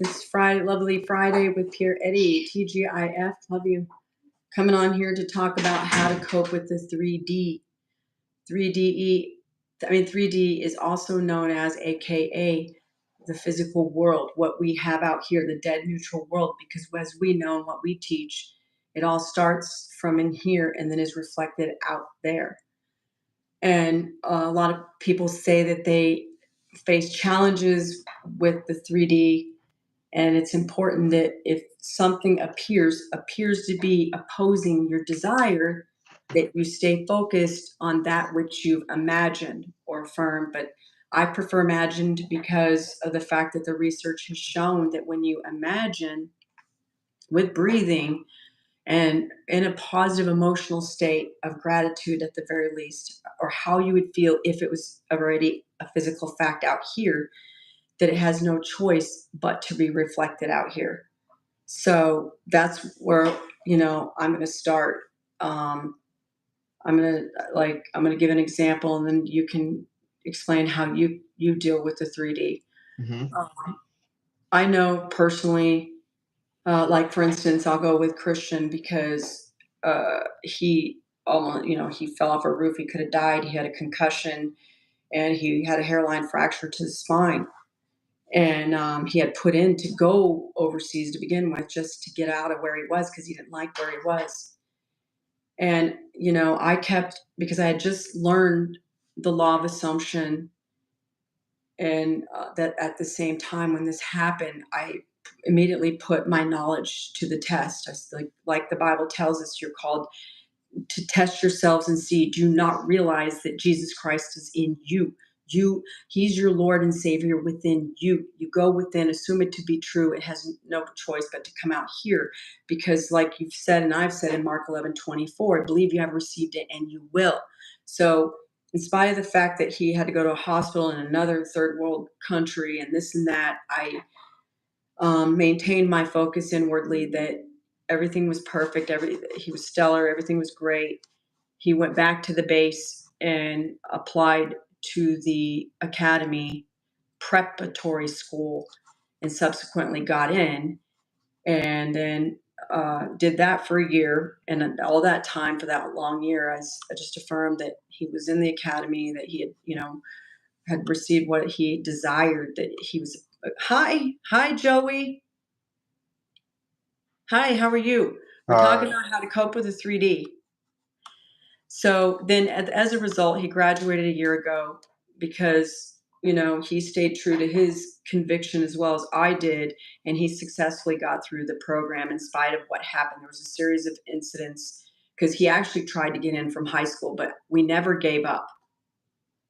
This Friday, lovely Friday with Pierre Eddie, TGIF. Love you. Coming on here to talk about how to cope with the 3D. 3D, 3D is also known as AKA the physical world, what we have out here, the dead neutral world, because as we know and what we teach, it all starts from in here and then is reflected out there. And a lot of people say that they face challenges with the 3D. And it's important that if something appears to be opposing your desire, that you stay focused on that which you've imagined or affirmed. But I prefer imagined because of the fact that the research has shown that when you imagine with breathing and in a positive emotional state of gratitude at the very least, or how you would feel if it was already a physical fact out here, that it has no choice but to be reflected out here. So that's where, I'm going to start. I'm going to give an example, and then you can explain how you deal with the 3D. Mm-hmm. I know personally, like for instance, I'll go with Christian because he almost, he fell off a roof. He could have died. He had a concussion, and he had a hairline fracture to the spine. And he had put in to go overseas to begin with, just to get out of where he was because he didn't like where he was. And I kept, because I had just learned the law of assumption, and that at the same time when this happened, I immediately put my knowledge to the test. I was like the Bible tells us, you're called to test yourselves and see. Do you not realize that Jesus Christ is in you? He's your Lord and Savior within you. You go within, assume it to be true. It has no choice but to come out here, because like you've said and I've said in Mark 11:24, I believe you have received it and you will. So in spite of the fact that he had to go to a hospital in another third world country and this and that, I maintained my focus inwardly that everything was perfect. He was stellar. Everything was great. He went back to the base and applied to the academy preparatory school and subsequently got in, and then did that for a year. And all that time, for that long year, I just affirmed that he was in the academy, that he had received what he desired, that he was. Hi, Joey. Hi, how are you? We're talking about how to cope with the 3D. So then as a result, he graduated a year ago because, he stayed true to his conviction as well as I did. And he successfully got through the program in spite of what happened. There was a series of incidents because he actually tried to get in from high school, but we never gave up.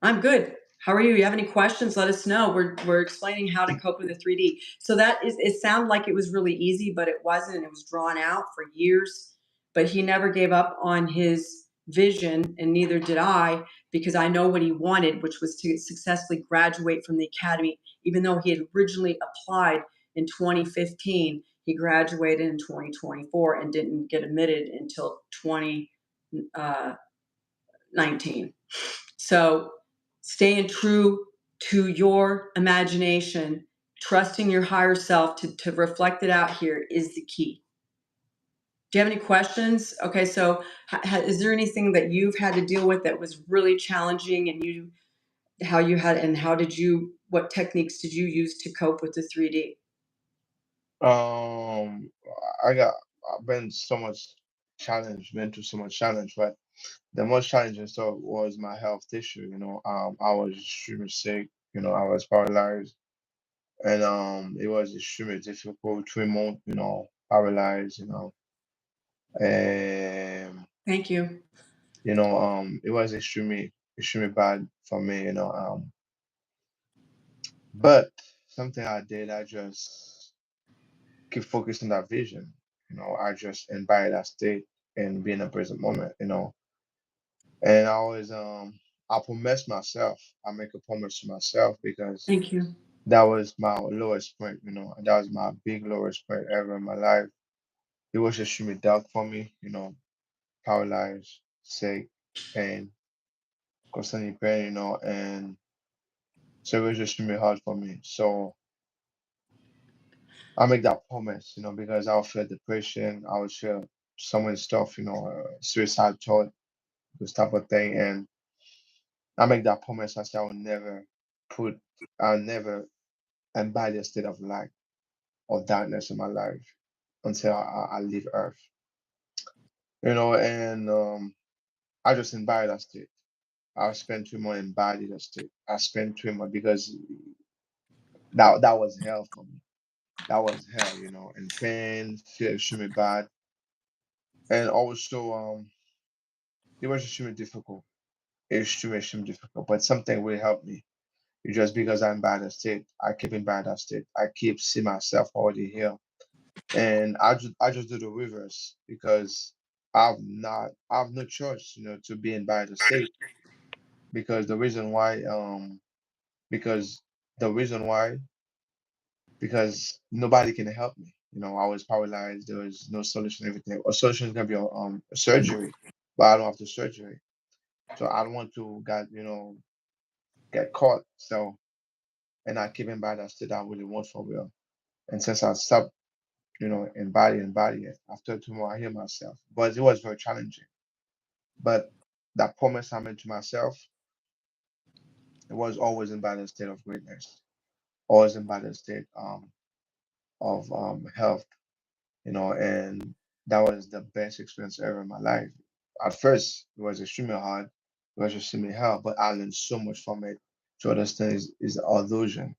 I'm good. How are you? You have any questions? Let us know. We're explaining how to cope with the 3D. So it sounded like it was really easy, but it wasn't. It was drawn out for years. But he never gave up on his vision, and neither did I, because I know what he wanted, which was to successfully graduate from the academy. Even though he had originally applied in 2015, he graduated in 2024 and didn't get admitted until 2019. So staying true to your imagination, trusting your higher self to reflect it out here is the key. Do you have any questions? Okay, so is there anything that you've had to deal with that was really challenging, and what techniques did you use to cope with the 3D? I've been so much been through so much challenge, but the most challenging stuff was my health issue. I was extremely sick. I was paralyzed, and it was extremely difficult, 3 months. Paralyzed. And Thank you. it was extremely bad for me. But something I did, I just keep focused on that vision. I just embody that state and be in the present moment. And I always I promise myself, I make a promise to myself because Thank you. that was my lowest point. That was my big lowest point ever in my life. It was extremely dark for me. Paralyzed, sick, pain, constantly pain. And so it was extremely hard for me. So I make that promise, because I'll feel depression, I would feel so much stuff, suicide thought, this type of thing, and I make that promise. I say put, I'll never embody a state of lack or darkness in my life until I leave Earth, and I just embody that state. I spend 2 months embody that state. I spent 2 months because that was hell for me. That was hell, and pain, feel extremely bad, and also it was extremely difficult, extremely difficult. But something really helped me. It's just because I'm bad at state, I keep in bad at state. I keep see myself already here, and I just do the reverse because I have no choice, to be in bad state because because the reason why because nobody can help me. I was paralyzed. There was no solution. Everything. A solution is gonna be a surgery, but I don't have the surgery, so I don't want to get caught. So, and I keep in mind that state I really want for real. And since I stopped, embody it after tomorrow, I hear myself. But it was very challenging. But that promise I made to myself, it was always in a state of greatness, always in a state of health and that was the best experience ever in my life. At first, it was extremely hard, it was extremely hard, but I learned so much from it to understand is the illusion,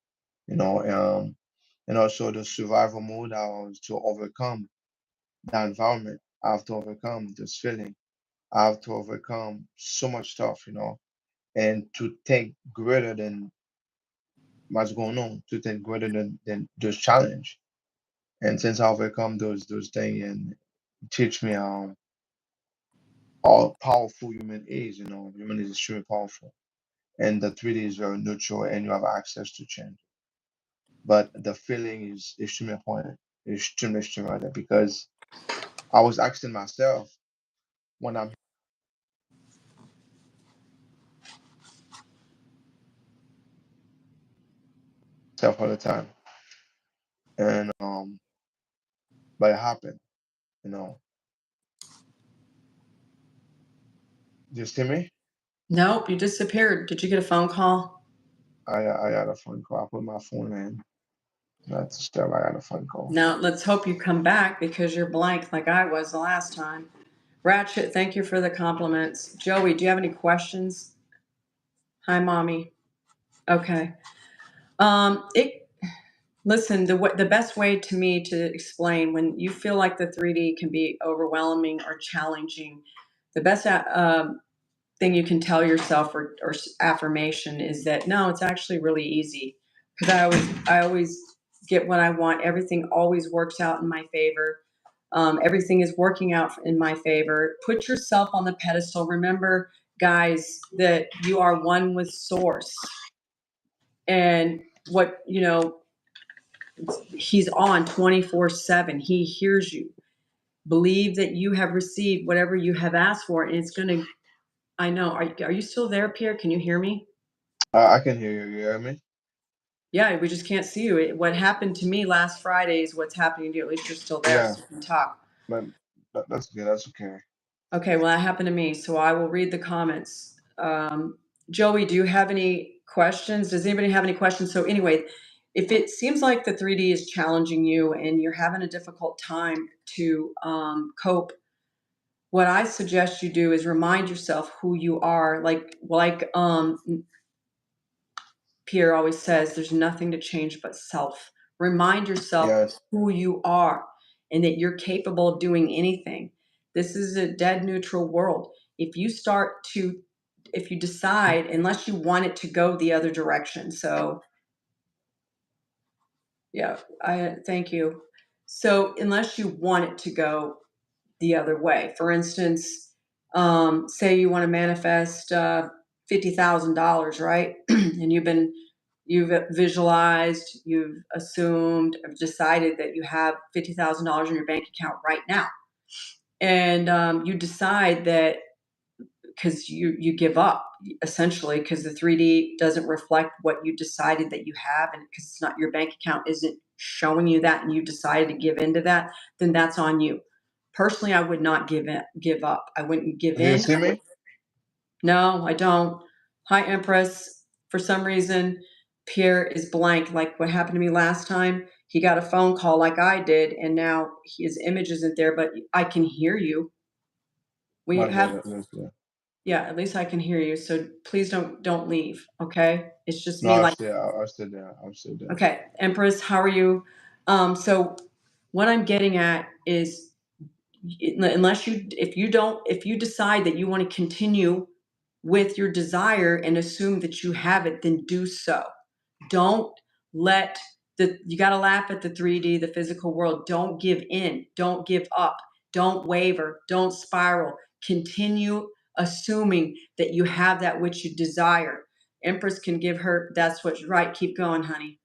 you know, um, and also the survival mode I was to overcome the environment. I have to overcome this feeling. I have to overcome so much stuff, and to think greater than what's going on, to think greater than those challenge. And since I overcome those things and teach me how powerful human is. Human is extremely powerful, and the 3D is very neutral, and you have access to change. But the feeling is extremely important, extremely important because I was asking myself when I'm myself all the time, and but it happened. You know, do you see me? Nope, you disappeared. Did you get a phone call? I got a phone call. I put my phone in. That's still I got a phone call. Now, let's hope you come back because you're blank like I was the last time. Ratchet, thank you for the compliments. Joey, do you have any questions? Hi, mommy. Okay. It listen, the best way to me to explain when you feel like the 3D can be overwhelming or challenging, the best thing you can tell yourself or affirmation is that no, it's actually really easy because I always get what I want. Everything always works out in my favor. Everything is working out in my favor. Put yourself on the pedestal. Remember, guys, that you are one with Source, and what he's on 24/7. He hears you. Believe that you have received whatever you have asked for, and it's going to. I know. Are you still there, Pierre? Can you hear me? I can hear you. You hear me? Yeah, we just can't see you. What happened to me last Friday is what's happening to you. At least you're still there, Yeah, so you can talk. but that's good. That's okay. Okay, well, that happened to me, so I will read the comments. Joey, do you have any questions? Does anybody have any questions? So anyway, if it seems like the 3D is challenging you and you're having a difficult time to cope, what I suggest you do is remind yourself who you are. Like Pierre always says, there's nothing to change but self. Remind yourself Yes. who you are and that you're capable of doing anything. This is a dead neutral world. If you decide, unless you want it to go the other direction. So, yeah, I thank you. So, unless you want it to go the other way. For instance, say you want to manifest $50,000, right? And you've visualized, you've assumed, have decided that you have $50,000 in your bank account right now, and you decide that because you give up essentially because the 3D doesn't reflect what you decided that you have, and because it's not your bank account isn't showing you that and you decided to give into that, then that's on you. Personally, I would not give up. I wouldn't give Do you in. see me? No, I don't. Hi, Empress. For some reason, Pierre is blank. Like what happened to me last time, he got a phone call like I did, and now his image isn't there, but I can hear you. We Okay, have, let's see. yeah, at least I can hear you. So please don't leave. Okay, it's just No, me. Like, I'll stay there. I'll stay there. okay, Empress, how are you? So what I'm getting at is, unless you, if you decide that you want to continue with your desire and assume that you have it, then do so. Don't let you got to laugh at the 3D, the physical world. Don't give in. Don't give up. Don't waver. Don't spiral. Continue assuming that you have that which you desire. Empress can give her, that's what's right. Keep going, honey.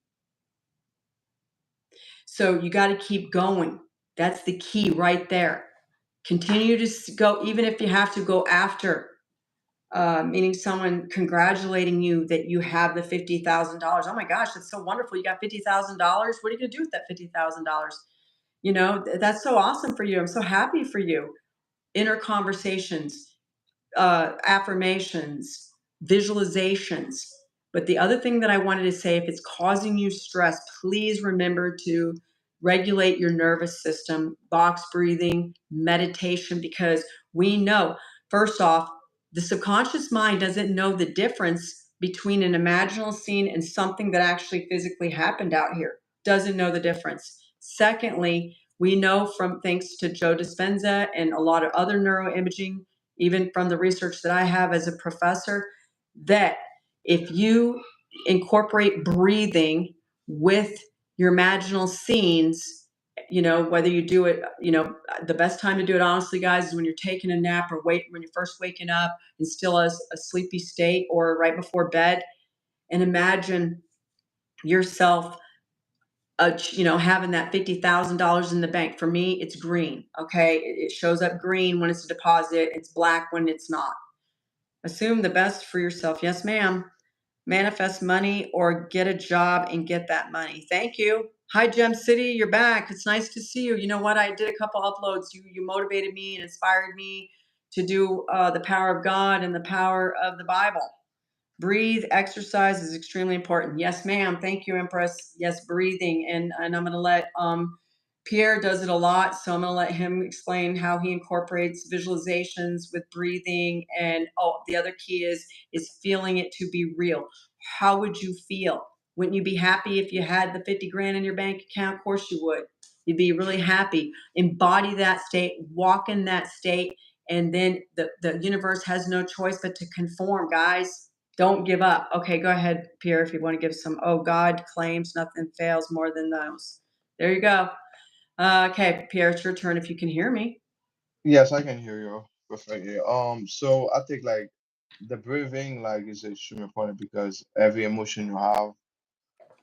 So you got to keep going. That's the key right there. Continue to go, even if you have to go after, meaning someone congratulating you that you have the $50,000. Oh my gosh, that's so wonderful. You got $50,000. What are you going to do with that $50,000? That's so awesome for you. I'm so happy for you. Inner conversations, affirmations, visualizations. But the other thing that I wanted to say, if it's causing you stress, please remember to regulate your nervous system, box breathing, meditation, because we know, first off, the subconscious mind doesn't know the difference between an imaginal scene and something that actually physically happened out here. Doesn't know the difference. Secondly, we know from thanks to Joe Dispenza and a lot of other neuroimaging, even from the research that I have as a professor, that if you incorporate breathing with your imaginal scenes, whether you do it, the best time to do it, honestly, guys, is when you're taking a nap or when you're first waking up and still a sleepy state, or right before bed, and imagine yourself having that $50,000 in the bank. For me, it's green. Okay. It shows up green when it's a deposit. It's black when it's not. Assume the best for yourself. Yes, ma'am. Manifest money or get a job and get that money. Thank you. Hi, Gem City. You're back. It's nice to see you. You know what? I did a couple uploads. You motivated me and inspired me to do the power of God and the power of the Bible. Breathe, exercise is extremely important. Yes, ma'am. Thank you, Empress. Yes, breathing. And I'm going to let Pierre does it a lot, so I'm going to let him explain how he incorporates visualizations with breathing. And the other key is feeling it to be real. How would you feel? Wouldn't you be happy if you had the 50 grand in your bank account? Of course you would. You'd be really happy. Embody that state, walk in that state, and then the universe has no choice but to conform, guys. Don't give up. Okay, go ahead, Pierre, if you want to give some. Oh, God claims nothing fails more than those. There you go. Okay, Pierre, it's your turn if you can hear me. Yes, I can hear you perfectly. So I think like the breathing like is extremely important because every emotion you have,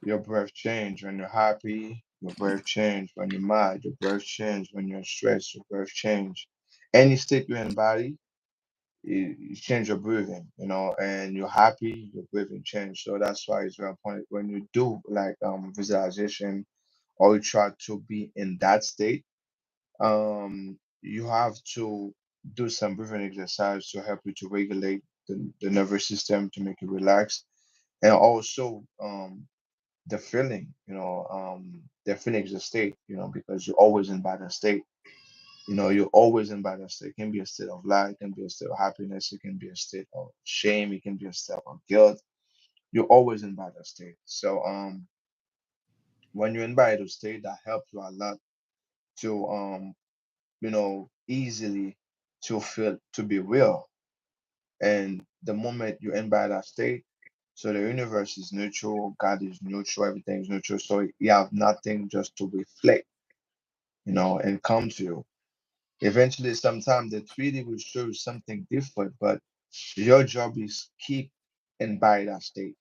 your breath change when you're happy, your breath change when you're mad, your breath change when you're stressed, your breath change. Any state you're in body, you change your breathing, and you're happy, your breathing change. So that's why it's very important when you do like visualization or you try to be in that state, you have to do some breathing exercise to help you to regulate the nervous system to make you relax. And also the feeling, the feeling is a state, because you're always in that state. You're always in that state. It can be a state of light, it can be a state of happiness, it can be a state of shame, it can be a state of guilt. You're always in that state. So when you're in that state, that helps you a lot to easily to feel to be real. And the moment you enter that state, so the universe is neutral, God is neutral, everything is neutral. So you have nothing just to reflect, and come to you. Eventually, sometime the 3D will show you something different, but your job is keep in by that state.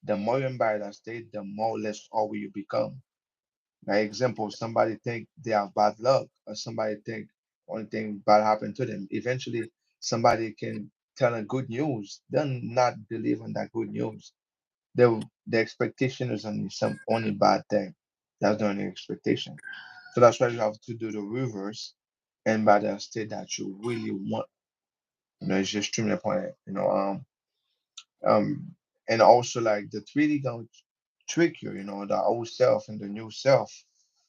The more you embody that state, the more or less all you become. Like example, somebody think they have bad luck, or somebody think only thing bad happened to them. Eventually, somebody can tell a good news. They'll not believe in that good news. The expectation is only some only bad thing. That's not any expectation. So that's why you have to do the reverse and by the state that you really want. It's just extremely important. Um, and also like the 3D gonna trick you. The old self and the new self.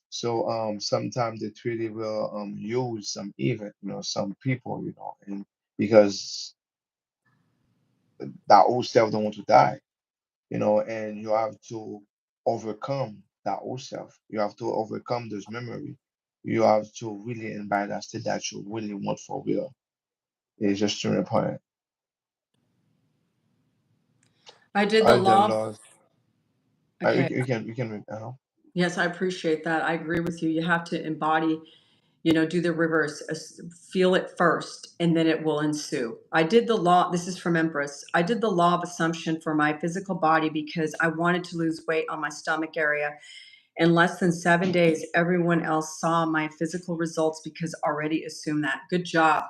So sometimes the 3D will use some event, some people, and because that old self don't want to die, and you have to overcome that old self. You have to overcome those memory. You have to really embody that state that you really want for real. It's just too important. I did the Are the law. laws? Okay. You can Yes, I appreciate that. I agree with you. You have to embody, do the reverse, feel it first, and then it will ensue. I did the law. This is from Empress. I did the law of assumption for my physical body because I wanted to lose weight on my stomach area. In less than 7 days, everyone else saw my physical results because already assumed that. Good job.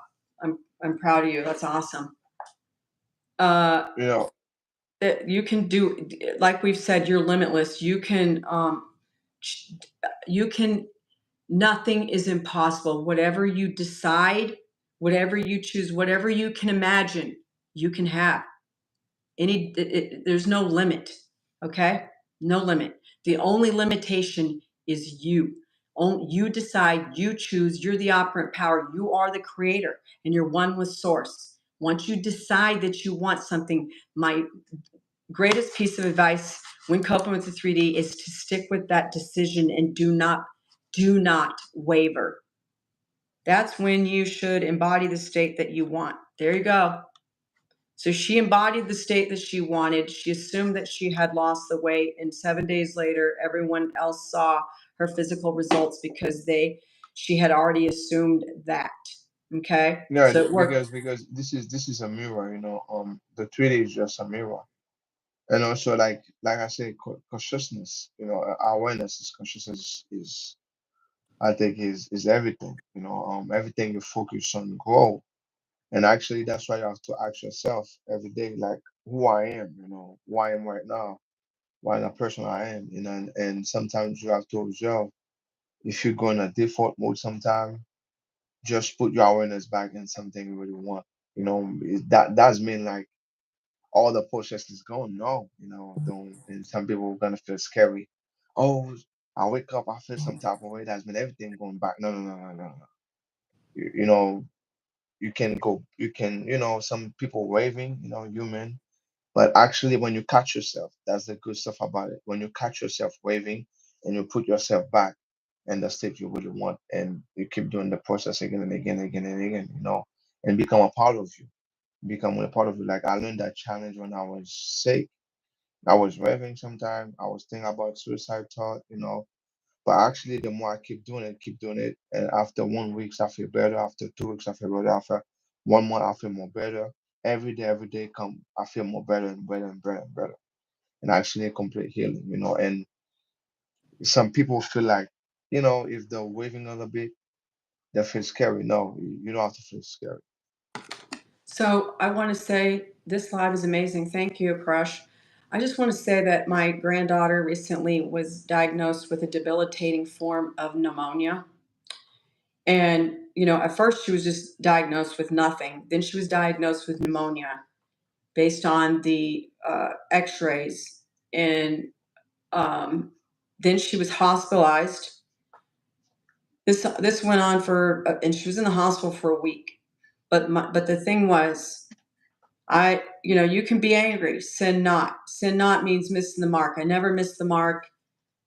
I'm proud of you. That's awesome. Uh, you know you can do, like we've said, you're limitless. You can Nothing is impossible. Whatever you decide, whatever you choose, whatever you can imagine, you can have. There's no limit. Okay? No limit. The only limitation is you. You decide, you choose, you're the operant power, you are the creator, and you're one with source. Once you decide that you want something, my greatest piece of advice when coping with the 3D is to stick with that decision and do not waver. That's when you should embody the state that you want. There you go. So she embodied the state that she wanted. She assumed that she had lost the weight, and 7 days later, everyone else saw her physical results because she had already assumed that. Okay, yeah, so it worked. because this is a mirror. The 3D is just a mirror. And also like I say, consciousness, awareness is consciousness is I think is everything. Everything you focus on grow. And actually that's why you have to ask yourself every day, like who I am, who I am right now, what the person I am, and sometimes you have to observe if you go in a default mode sometime, just put your awareness back in something you really want. That does mean like all the process is gone. No, don't. And some people are gonna feel scary. Oh, I wake up, I feel some type of way. That's been everything going back. No, no, no, no, no, no. You know, you can go. You can. Some people raving. Human. But actually, when you catch yourself, that's the good stuff about it. When you catch yourself waving and you put yourself back in the state you really want, and you keep doing the process again and again and again and again, and become a part of you, become a part of you. Like I learned that challenge when I was sick. I was raving sometimes. I was thinking about suicide thought. But actually, the more I keep doing it, and after 1 week, I feel better. After 2 weeks, I feel better. After 1 month, I feel more better. Every day come, I feel more better and better and better and better. And actually, a complete healing. And some people feel like, if they're waving a little bit, they feel scary. No, you don't have to feel scary. So I want to say this live is amazing. Thank you, Crush. I just want to say that my granddaughter recently was diagnosed with a debilitating form of pneumonia. And, at first she was just diagnosed with nothing. Then she was diagnosed with pneumonia based on the x rays. And um, then she was hospitalized. This went on and she was in the hospital for a week. But the thing was, you can be angry, sin not. Sin not means missing the mark. I never missed the mark.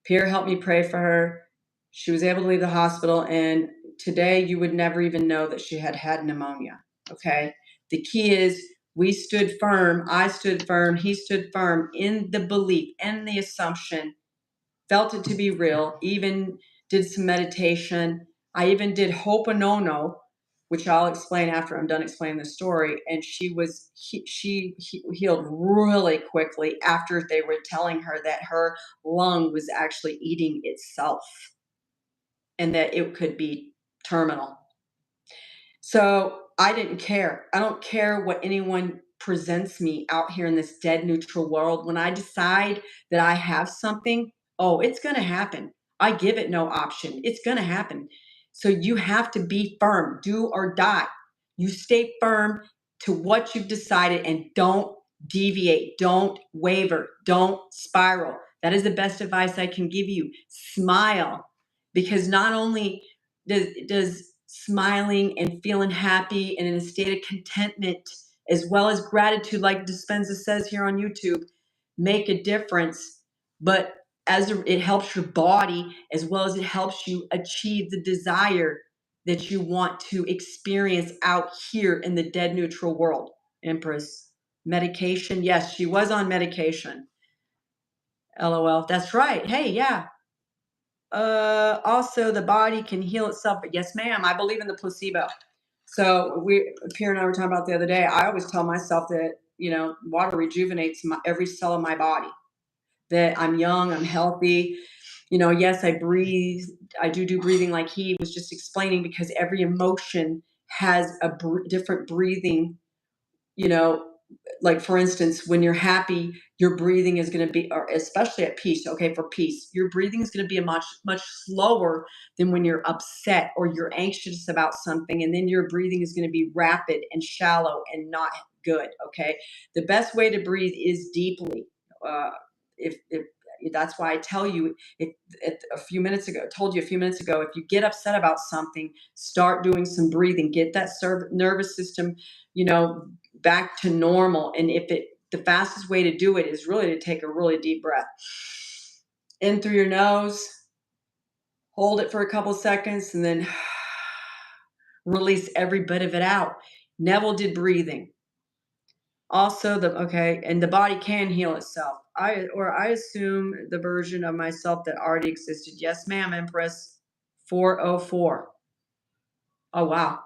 Pierre helped me pray for her. She was able to leave the hospital, and today you would never even know that she had had pneumonia. Okay. The key is we stood firm. I stood firm. He stood firm in the belief and the assumption, felt it to be real, even did some meditation. I even did Ho'oponopono, which I'll explain after I'm done explaining the story. And she healed really quickly after they were telling her that her lung was actually eating itself and that it could be terminal. So I didn't care. I don't care what anyone presents me out here in this dead neutral world. When I decide that I have something, oh, it's going to happen. I give it no option. It's going to happen. So you have to be firm, do or die. You stay firm to what you've decided and don't deviate, don't waver, don't spiral. That is the best advice I can give you. Smile, because not only does smiling and feeling happy and in a state of contentment, as well as gratitude, like Dispenza says here on YouTube, make a difference, but it helps your body as well as it helps you achieve the desire that you want to experience out here in the dead neutral world. Empress. Medication, yes, she was on medication. LOL. That's right. Hey, yeah. Also, the body can heal itself. But yes, ma'am, I believe in the placebo. So Pierre and I were talking about the other day. I always tell myself that water rejuvenates every cell of my body. That I'm young, I'm healthy. Yes, I breathe. I do breathing like he was just explaining, because every emotion has a different breathing. You know, like for instance, when you're happy, your breathing is going to be, or especially at peace. Okay, for peace, your breathing is going to be a much slower than when you're upset or you're anxious about something, and then your breathing is going to be rapid and shallow and not good. Okay, the best way to breathe is deeply. If that's why I tell you, told you a few minutes ago, if you get upset about something, start doing some breathing, get that nervous system, you know, back to normal. And the fastest way to do it is really to take a really deep breath in through your nose, hold it for a couple seconds, and then release every bit of it out. Neville did breathing. Also, and the body can heal itself. I assume the version of myself that already existed. Yes, ma'am, Empress. 404. Oh wow.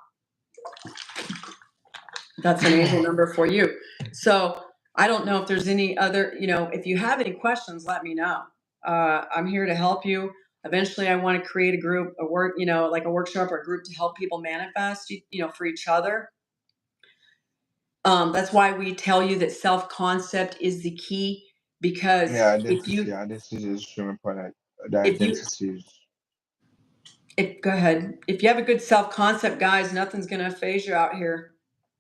That's an angel number for you. So I don't know if there's any other, if you have any questions, let me know. I'm here to help you. Eventually, I want to create a group, like a workshop or a group to help people manifest, for each other. That's why we tell you that self-concept is the key, because Yeah, identity. Identity is extremely important. The if you, identity is. go ahead. If you have a good self-concept, guys, nothing's going to phase you out here.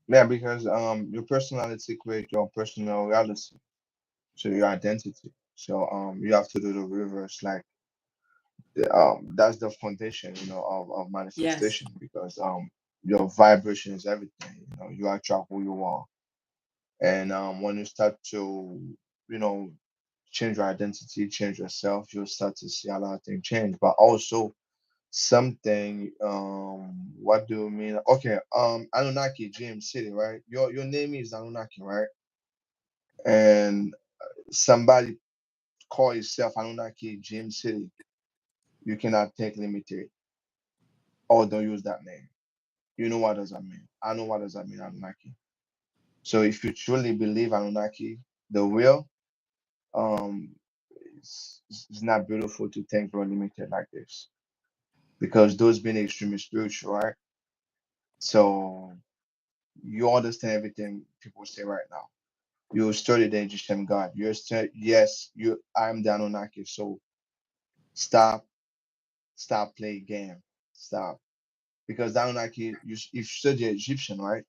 Yeah, because your personality creates your personal reality, so your identity. So you have to do the reverse, like that's the foundation, of Yes. manifestation, because your vibration is everything. You attract who you are, and when you start to, you know, change your identity, change yourself, you'll start to see a lot of things change. But also something, what do you mean? Okay, Anunnaki, James City, right? Your name is Anunnaki, right? And somebody call yourself Anunnaki, James City. You cannot think limited or don't use that name. You know what does that mean? I know what does that mean, Anunnaki. So if you truly believe Anunnaki, the real, um, it's not beautiful to think you're limited like this, because those being extremely spiritual, right? So you understand everything people say right now. You study the Egyptian God. Yes, I'm the Anunnaki. So stop, stop playing game. Stop. Because the Anunnaki, you study Egyptian, right?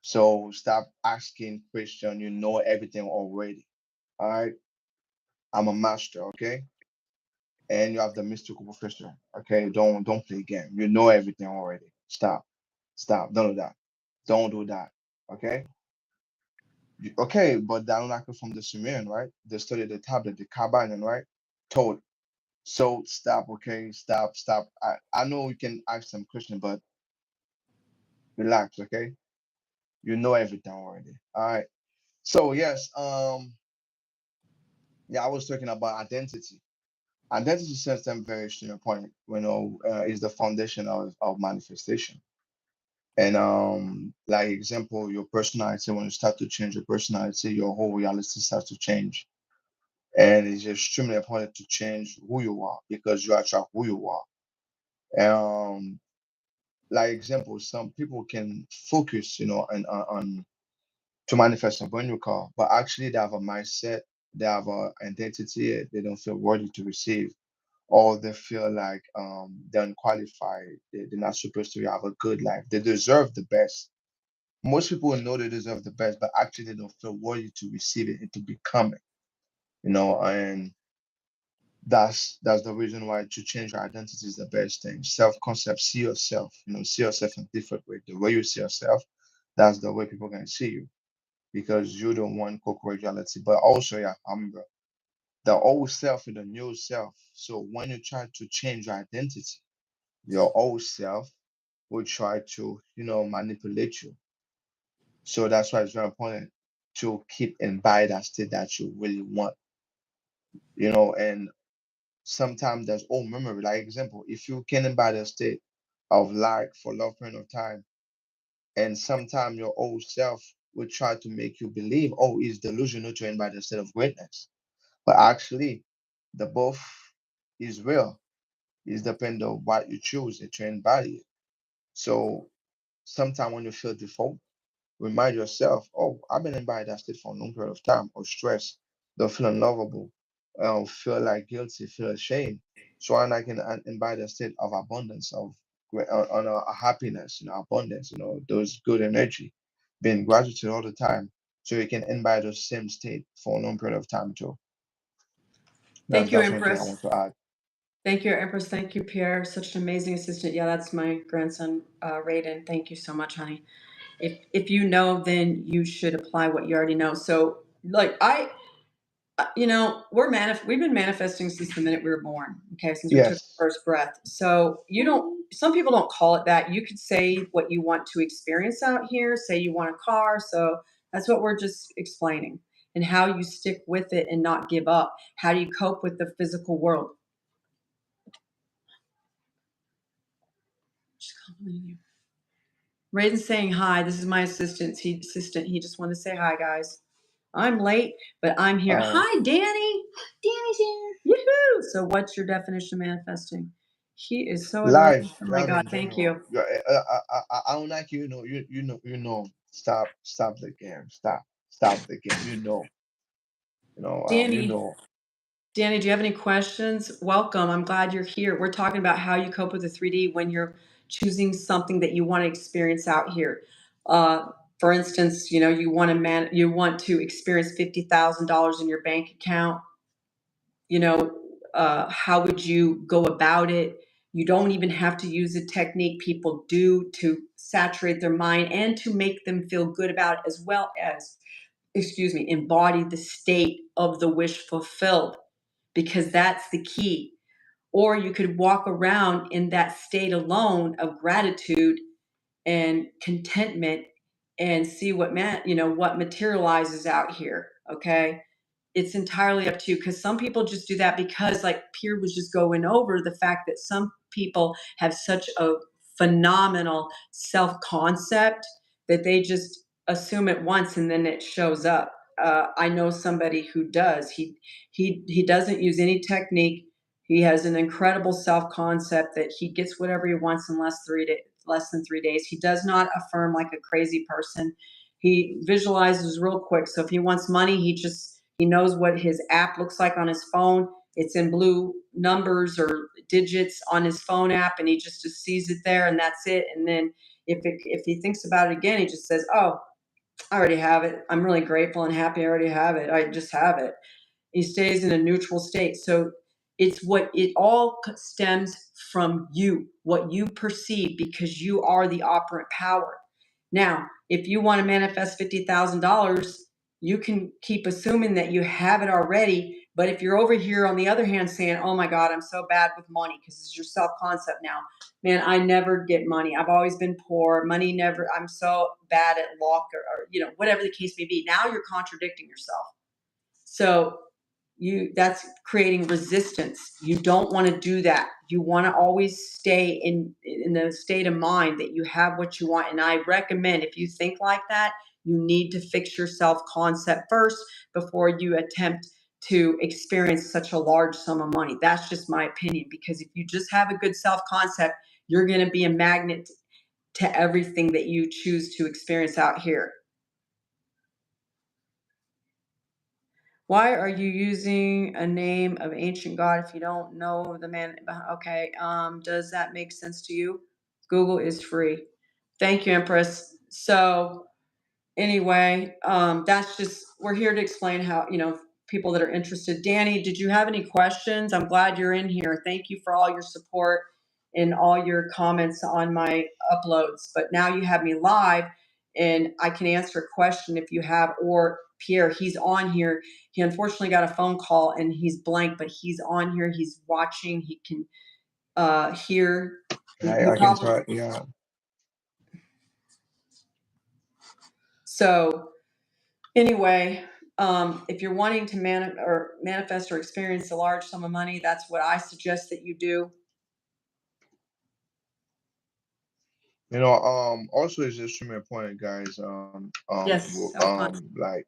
So stop asking question. You know everything already. All right. I'm a master, okay? And you have the mystical professor. Okay. Don't play game. You know everything already. Stop. Stop. Don't do that. Don't do that. Okay. Okay, but the Anunnaki from the Sumerian, right? They studied the tablet, the Kabbalion, right? Told. So stop, okay? Stop, stop. I know you can ask some question, but relax, okay? You know everything already. All right. So yes, yeah, I was talking about identity. Identity system very extremely important. Is the foundation of manifestation. And like example, your personality. When you start to change your personality, your whole reality starts to change. And it's extremely important to change who you are, because you attract who you are. Um, like example, some people can focus, on to manifest a brand new car, but actually they have a mindset, they have a identity they don't feel worthy to receive, or they feel like they're unqualified, they're not supposed to have a good life, they deserve the best. Most people know they deserve the best, but actually they don't feel worthy to receive it and to become it, and that's the reason why to change your identity is the best thing. Self-concept, see yourself, see yourself in a different way. The way you see yourself, that's the way people can see you, because you don't want co-create reality. But also, yeah, I remember the old self and the new self. So when you try to change your identity, your old self will try to, manipulate you. So that's why it's very important to keep and buy that state that you really want, and sometimes there's old memory. Like example, if you can embody a state of lack for a long period of time, and sometimes your old self will try to make you believe, oh, it's delusional to embody a state of greatness. But actually, the both is real. It's depend on what you choose to embody it. So sometimes when you feel default, remind yourself, oh, I've been in that state for a long period of time, or stress, don't feel unlovable, feel like guilty, feel ashamed. So and I can embody a state of abundance, of on a happiness, abundance, those good energy, being gratitude all the time. So you can embody the same state for a long period of time too. Thank you, That's one thing I want Empress. to add. Thank you, Empress. Thank you, Pierre. Such an amazing assistant. Yeah, that's my grandson, Raiden. Thank you so much, honey. If you know, then you should apply what you already know. So, like we've been manifesting since the minute we were born. Okay, since we took the Yes. first breath. So you don't. Some people don't call it that. You could say what you want to experience out here. Say you want a car. So that's what we're just explaining, and how you stick with it and not give up. How do you cope with the physical world? Just complimenting you. Raiden's saying hi. This is my assistant. He just wanted to say hi, guys. I'm late, but I'm here. Uh, Hi, Danny. Danny's here. Woohoo! So, what's your definition of manifesting? He is so adorable. Life, Oh my life God, in thank general. you. I don't like you. Stop the game. Stop the game. Danny, Danny, do you have any questions? Welcome. I'm glad you're here. We're talking about how you cope with the 3D when you're choosing something that you want to experience out here. Uh, for instance, you want to experience $50,000 in your bank account. How would you go about it? You don't even have to use a technique people do to saturate their mind and to make them feel good about it, as well as, excuse me, embody the state of the wish fulfilled, because that's the key. Or you could walk around in that state alone of gratitude and contentment and see what materializes out here. Okay, it's entirely up to you, because some people just do that because, like Pierre was just going over, the fact that some people have such a phenomenal self-concept that they just assume it once and then it shows up. I know somebody who does. He doesn't use any technique. He has an incredible self-concept that he gets whatever he wants in less than 3 days. He does not affirm like a crazy person. He visualizes real quick. So if he wants money, he knows what his app looks like on his phone. It's in blue numbers or digits on his phone app, and he just sees it there, and that's it. And then if he thinks about it again, he just says, "Oh, I already have it. I'm really grateful and happy. I already have it. I just have it." He stays in a neutral state. So it all stems from you, what you perceive, because you are the operant power. Now, if you want to manifest $50,000, you can keep assuming that you have it already. But if you're over here on the other hand saying, "Oh my God, I'm so bad with money," because it's your self concept now. Man, I never get money. I've always been poor. Money never, I'm so bad at luck, or whatever the case may be. Now you're contradicting yourself. So that's creating resistance. You don't want to do that. You want to always stay in the state of mind that you have what you want. And I recommend, if you think like that, you need to fix your self concept first before you attempt to experience such a large sum of money. That's just my opinion, because if you just have a good self concept, you're going to be a magnet to everything that you choose to experience out here. Why are you using a name of ancient god if you don't know the man? Okay, does that make sense to you? Google is free. Thank you, Empress. So anyway, that's just we're here to explain how, people that are interested. Danny, did you have any questions? I'm glad you're in here. Thank you for all your support and all your comments on my uploads. But now you have me live and I can answer a question if you have, or Pierre, he's on here. He unfortunately got a phone call and he's blank, but he's on here. He's watching. He can hear. I can try. Yeah. So anyway, if you're wanting to manifest or experience a large sum of money, that's what I suggest that you do. Also it's extremely important, guys. Yes, I'll find. Like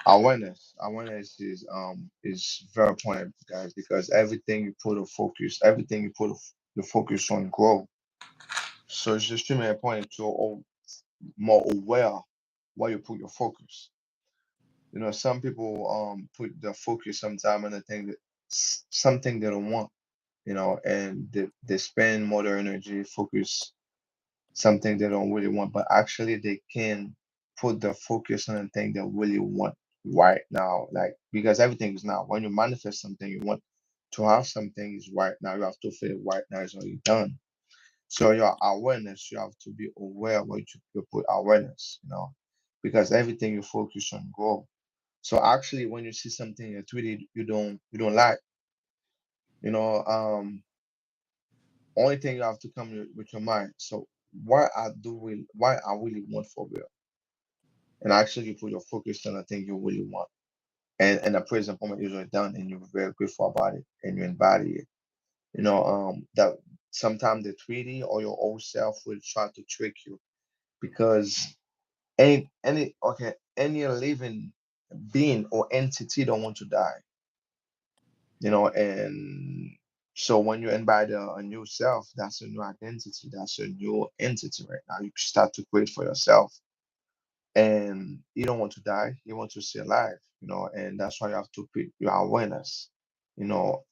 awareness. Awareness is very important, guys, because everything you put the focus on grow. So it's extremely important to more aware where you put your focus. Some people put their focus sometime on a thing that something they don't want, and they spend more their energy focus something they don't really want, but actually they can put the focus on the thing they really want right now. Like because everything is now. When you manifest something, you want to have something is right now. You have to feel it right now is already done. So your awareness, you have to be aware what you put awareness, because everything you focus on grow. So actually when you see something that really you don't like, you know, only thing you have to come with your mind. So why I really want for real? And actually you put your focus on the thing you really want. And the present moment is already done and you're very grateful about it and you embody it. That sometimes the 3D or your old self will try to trick you because any living being or entity don't want to die, and so when you embody a new self, that's a new identity, that's a new entity right now. You start to create for yourself and you don't want to die, you want to stay alive, and that's why you have to put your awareness, you know,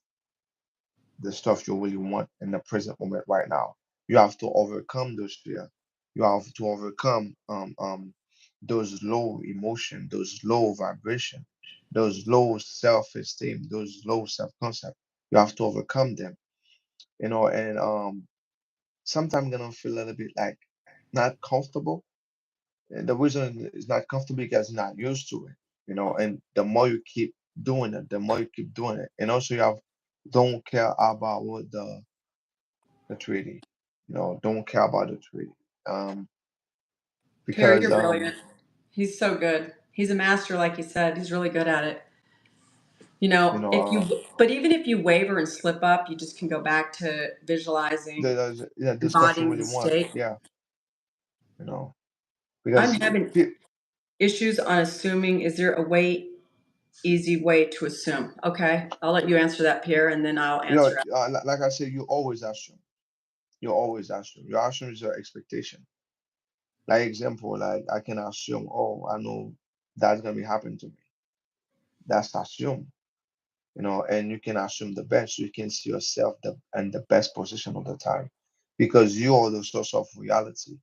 the stuff you really want in the present moment right now. You have to overcome those fear. You have to overcome those low emotion, those low vibration, those low self-esteem, those low self-concept. You have to overcome them, and sometimes gonna feel a little bit like not comfortable. And the reason it's not comfortable because you're not used to it, and the more you keep doing it, the more you keep doing it. And also you have don't care about what the treaty, don't care about the treaty. Um, Pierre, because you're brilliant. He's so good. He's a master, like you said. He's really good at it. you know, If you, but even if you waver and slip up, you just can go back to visualizing, the stuff you embodying the really want, state. yeah, you know, I'm because having issues on assuming. Is there a easy way to assume? Okay, I'll let you answer that, Pierre, and then I'll answer. like I said, you always assume. You always assume. Your assume is your expectation. Like example, like I can assume, oh, I know that's gonna be happening to me. That's assume, and you can assume the best. You can see yourself in the best position of the time, because you are the source of reality.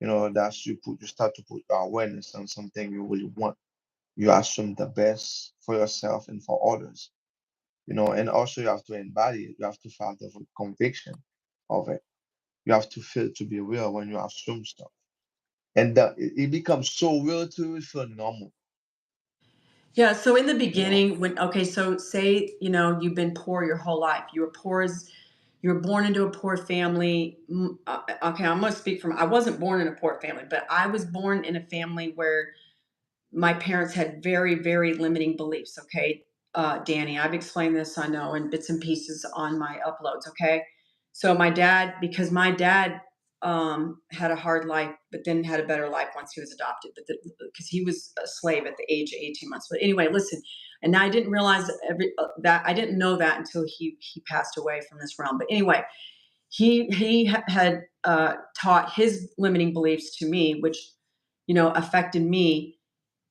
That's you start to put your awareness on something you really want. You assume the best for yourself and for others. And also you have to embody it. You have to have the conviction of it. You have to feel to be real when you assume stuff. And that it becomes so real to you, it feel normal, Yeah, so in the you know. beginning, okay, so say, you've been poor your whole life. You were born into a poor family. Okay, I'm going to speak from, I wasn't born in a poor family, but I was born in a family where my parents had very, very limiting beliefs. Okay, Danny, I've explained this, I know, in bits and pieces on my uploads. Okay, so because my dad had a hard life, but then had a better life once he was adopted, but because he was a slave at the age of 18 months. But anyway, listen, and I didn't realize that I didn't know that until he passed away from this realm. But anyway, he had taught his limiting beliefs to me, which affected me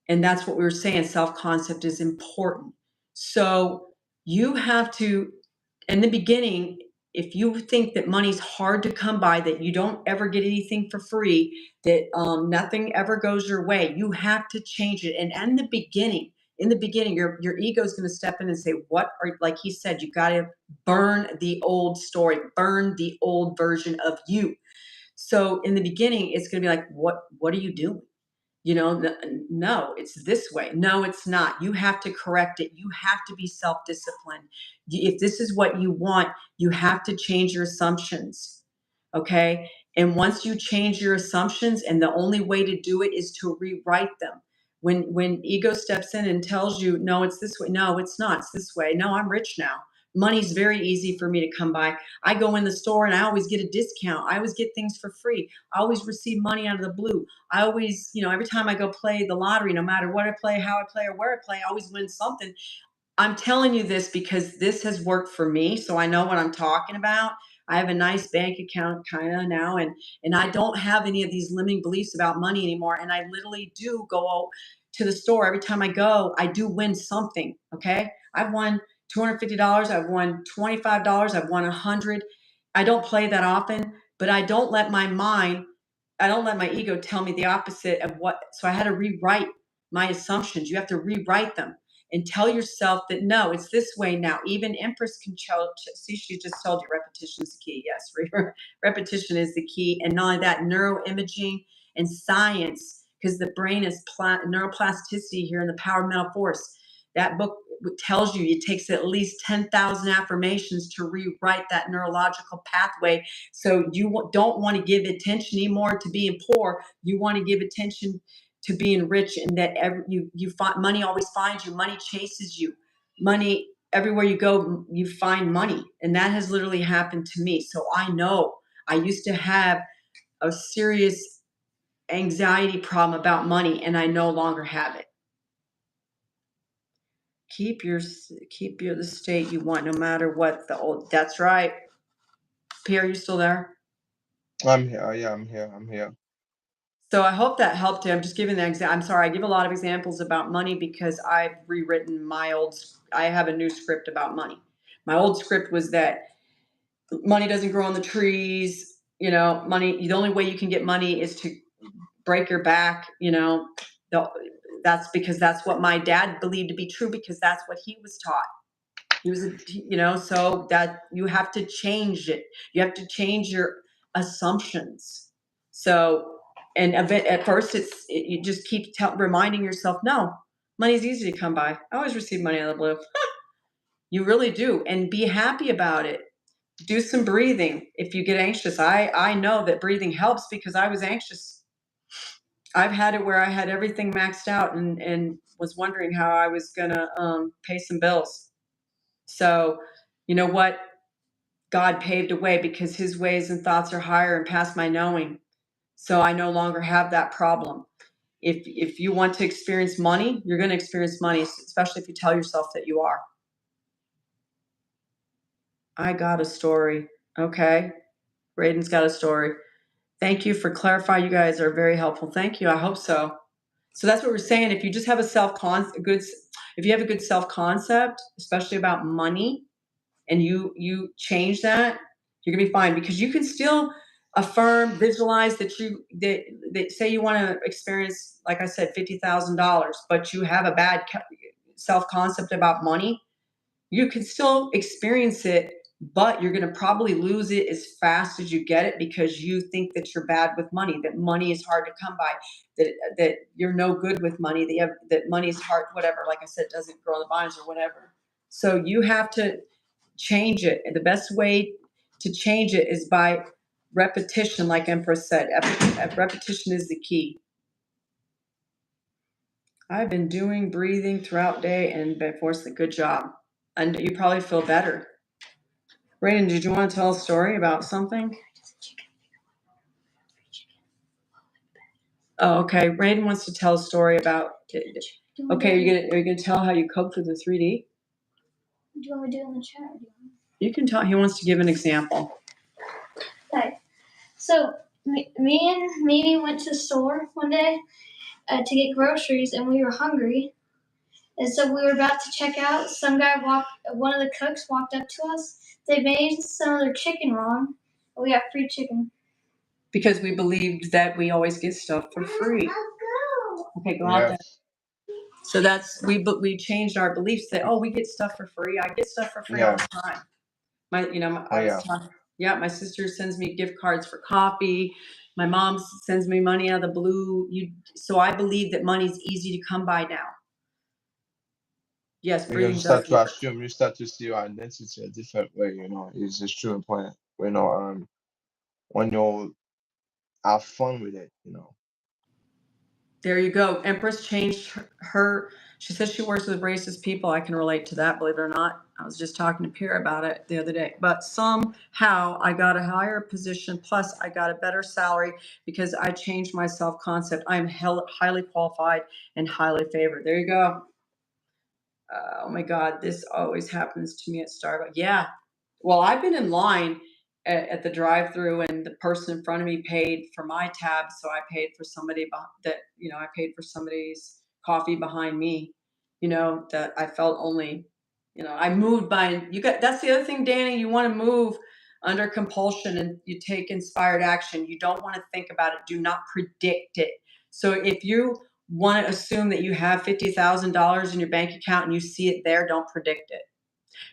And that's what we were saying. Self-concept is important. So you have to, in the beginning, if you think that money's hard to come by, that you don't ever get anything for free, that nothing ever goes your way, you have to change it. And in the beginning, your ego is going to step in and say, "What are?" Like he said, you got to burn the old story, burn the old version of you. So in the beginning, it's going to be like, "What are you doing?" No, it's this way. No, it's not. You have to correct it. You have to be self-disciplined. If this is what you want, you have to change your assumptions. Okay. And once you change your assumptions, and the only way to do it is to rewrite them. When ego steps in and tells you, no, it's this way. No, it's not. It's this way. No, I'm rich now. Money's very easy for me to come by. I go in the store and I always get a discount. I always get things for free. I always receive money out of the blue. I always, every time I go play the lottery, no matter what I play, how I play, or where I play, I always win something. I'm telling you this because this has worked for me, so I know what I'm talking about. I have a nice bank account kind of now, and I don't have any of these limiting beliefs about money anymore. And I literally do go to the store every time I go. I do win something. Okay, I've won $250. I've won $25. I've won 100. I don't play that often, but I don't let my ego tell me the opposite of what. So I had to rewrite my assumptions. You have to rewrite them and tell yourself that no, it's this way now. Even Empress can see, she just told you repetition is the key. Yes, repetition is the key. And not only that, neuroimaging and science, because the brain is neuroplasticity here in the power of mental force. That book tells you it takes at least 10,000 affirmations to rewrite that neurological pathway. So you don't want to give attention anymore to being poor. You want to give attention to being rich, and that you find money always finds you. Money chases you. Money everywhere you go, you find money, and that has literally happened to me. So I know I used to have a serious anxiety problem about money, and I no longer have it. Keep your the state you want, no matter what the old. That's right. Pierre, you still there? I'm here. Yeah, I'm here. I'm here. So I hope that helped you. I'm just giving I'm sorry. I give a lot of examples about money because I've rewritten my old. I have a new script about money. My old script was that money doesn't grow on the trees. Money. The only way you can get money is to break your back. The, that's because that's what my dad believed to be true, because that's what he was taught. He was, so that you have to change it. You have to change your assumptions. So, and at first, you just keep reminding yourself, no, money's easy to come by. I always receive money out of the blue. You really do, and be happy about it. Do some breathing if you get anxious. I know that breathing helps because I was anxious. I've had it where I had everything maxed out and was wondering how I was gonna pay some bills. So, you know what? God paved a way because his ways and thoughts are higher and past my knowing. So I no longer have that problem. If you want to experience money, you're going to experience money, especially if you tell yourself that you are. I got a story. Okay. Braden's got a story. Thank you for clarifying. You guys are very helpful. Thank you. I hope so. So that's what we're saying. If you just have if you have a good self concept, especially about money, and you change that, you're gonna be fine, because you can still affirm, visualize that say you want to experience, like I said, $50,000, but you have a bad self concept about money. You can still experience it, but you're going to probably lose it as fast as you get it, because you think that you're bad with money, that money is hard to come by, that you're no good with money, that money is hard, whatever. Like I said, doesn't grow on the vines or whatever. So you have to change it. And the best way to change it is by repetition, like Empress said. Repetition is the key. I've been doing breathing throughout day and been forced a good job. And you probably feel better. Raiden, did you want to tell a story about something? Oh, okay. Raiden wants to tell a story about. Okay, are you gonna tell how you coped with the 3D? Do you want me to do it in the chat? You can tell. He wants to give an example. Okay. So me and Mimi went to the store one day, to get groceries, and we were hungry. And so we were about to check out. One of the cooks walked up to us. They made some of their chicken wrong. We got free chicken. Because we believed that we always get stuff for free. Okay, go out there. Yes. So we changed our beliefs that, oh, we get stuff for free. I get stuff for free all Yeah. the time. Oh I was yeah. talking. Yeah, my sister sends me gift cards for coffee. My mom sends me money out of the blue. So I believe that money's easy to come by now. Yes, Because you breathing does start to work. assume, you start to see your identity a different way. It's just true important. When you have fun with it. There you go. Empress changed her. She says she works with racist people. I can relate to that, believe it or not. I was just talking to Pierre about it the other day. But somehow I got a higher position, plus I got a better salary because I changed my self concept. I'm highly qualified and highly favored. There you go. Oh my God, this always happens to me at Starbucks. Yeah. Well, I've been in line at the drive-through, and the person in front of me paid for my tab, so I paid for I paid for somebody's coffee behind me. That I felt only, I moved by. That's the other thing, Danny. You want to move under compulsion, and you take inspired action. You don't want to think about it. Do not predict it. So if you want to assume that you have $50,000 in your bank account and you see it there, don't predict it.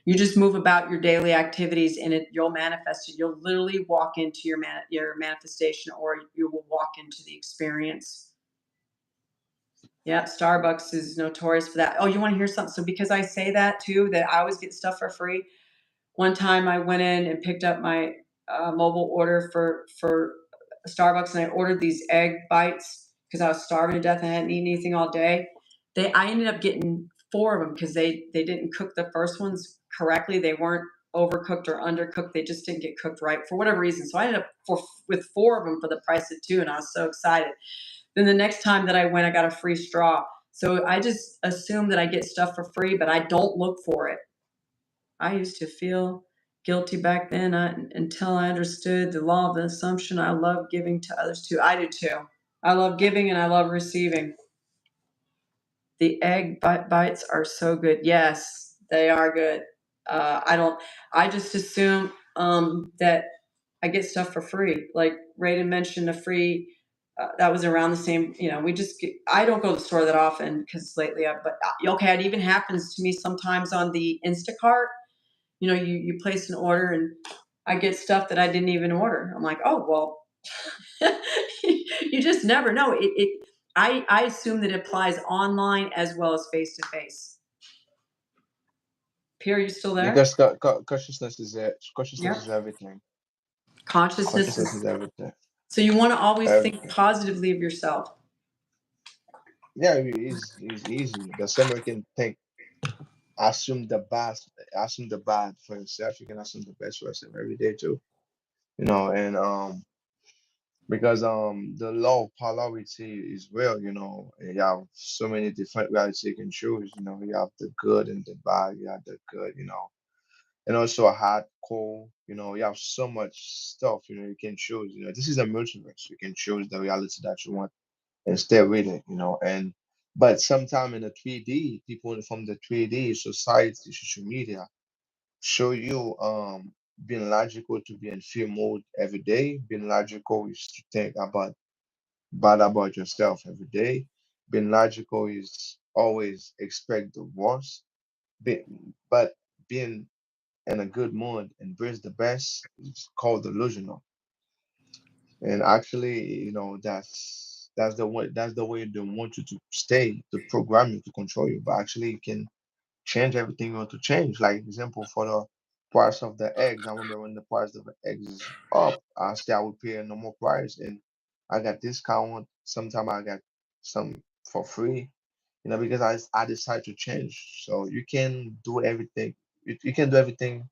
You just move about your daily activities, and you'll manifest it. You'll literally walk into your manifestation, or you will walk into the experience. Yeah, Starbucks is notorious for that. Oh, you want to hear something? So because I say that too, that I always get stuff for free. One time I went in and picked up my mobile order for Starbucks, and I ordered these egg bites because I was starving to death and I hadn't eaten anything all day. I ended up getting four of them because they didn't cook the first ones correctly. They weren't overcooked or undercooked. They just didn't get cooked right for whatever reason. So I ended up with four of them for the price of two, and I was so excited. Then the next time that I went, I got a free straw. So I just assume that I get stuff for free, but I don't look for it. I used to feel guilty back then until I understood the law of the assumption. I love giving to others too. I do too. I love giving and I love receiving. The egg bites are so good. Yes, they are good. I just assume that I get stuff for free. Like Raiden mentioned a free, that was around the same, I don't go to the store that often because lately, okay, it even happens to me sometimes on the Instacart. You place an order and I get stuff that I didn't even order. I'm like, oh well, you just never know. I assume that it applies online as well as face to face. Pierre, you still there? Because consciousness is it. Consciousness Yep. is everything. Consciousness Consciousness is is. everything. So you want to always think Everything. positively of yourself. Yeah, it's easy. The same way you can think, assume the bad for yourself. You can assume the best for yourself every day too. And because the law of polarity is real. You have so many different realities you can choose. You have the good and the bad. You have the good. And also a hot, cold. You have so much stuff. You can choose. This is a multiverse. You can choose the reality that you want and stay with it. And but sometime in the 3D, people from the 3D society, social media show you being logical to be in fear mode every day. Being logical is to think about bad about yourself every day. Being logical is always expect the worst. Be, but being in a good mood and embrace the best is called delusional. And actually, that's the way they want you to stay, to program you, to control you. But actually, you can change everything you want to change. Like example, for the price of the eggs, I remember when the price of the eggs is up, I say I would pay a normal price, and I got discount. Sometimes I got some for free, because I decide to change. So you can do everything. You can do everything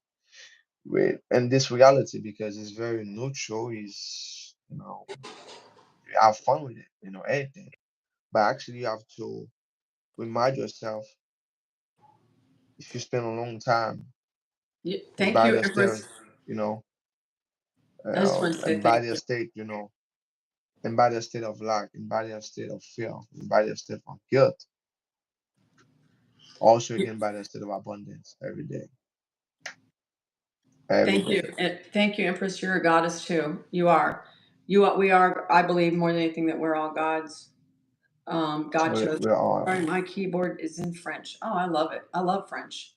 with in this reality because it's very neutral. Is have fun with it. Anything. But actually, you have to remind yourself if you spend a long time in Thank you, body state, Empress. you know, I just wanted to say and thank body you. state, embody a state of lack, embody a state of fear, embody a state of guilt. Also, you can embody a state of abundance every day, every Thank you. day. And thank you, Empress. You're a goddess too. You are. You are, we are, I believe more than anything that we're all gods. God chose. We are. Sorry, my keyboard is in French. Oh, I love it. I love French.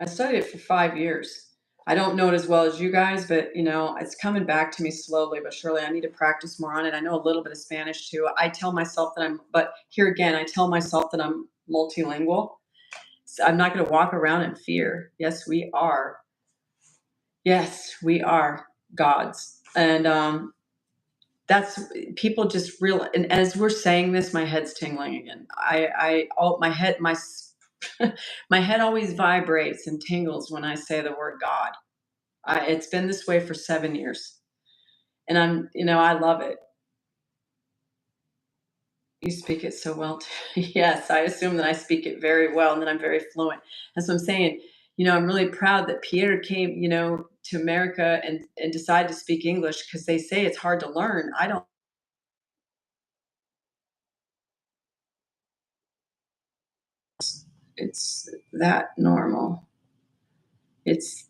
I studied it for 5 years. I don't know it as well as you guys, but it's coming back to me slowly but surely. I need to practice more on it. I know a little bit of Spanish too. I tell myself that but here again, I tell myself that I'm multilingual. So I'm not going to walk around in fear. Yes, we are. Yes, we are gods. And that's people just real. And as we're saying this, my head's tingling again. My head, my head always vibrates and tingles when I say the word God. It's been this way for 7 years, and I love it. You speak it so well. Yes, I assume that I speak it very well and that I'm very fluent. That's what I'm saying. I'm really proud that Pierre came, to America and decided to speak English because they say it's hard to learn. I don't. It's that normal. It's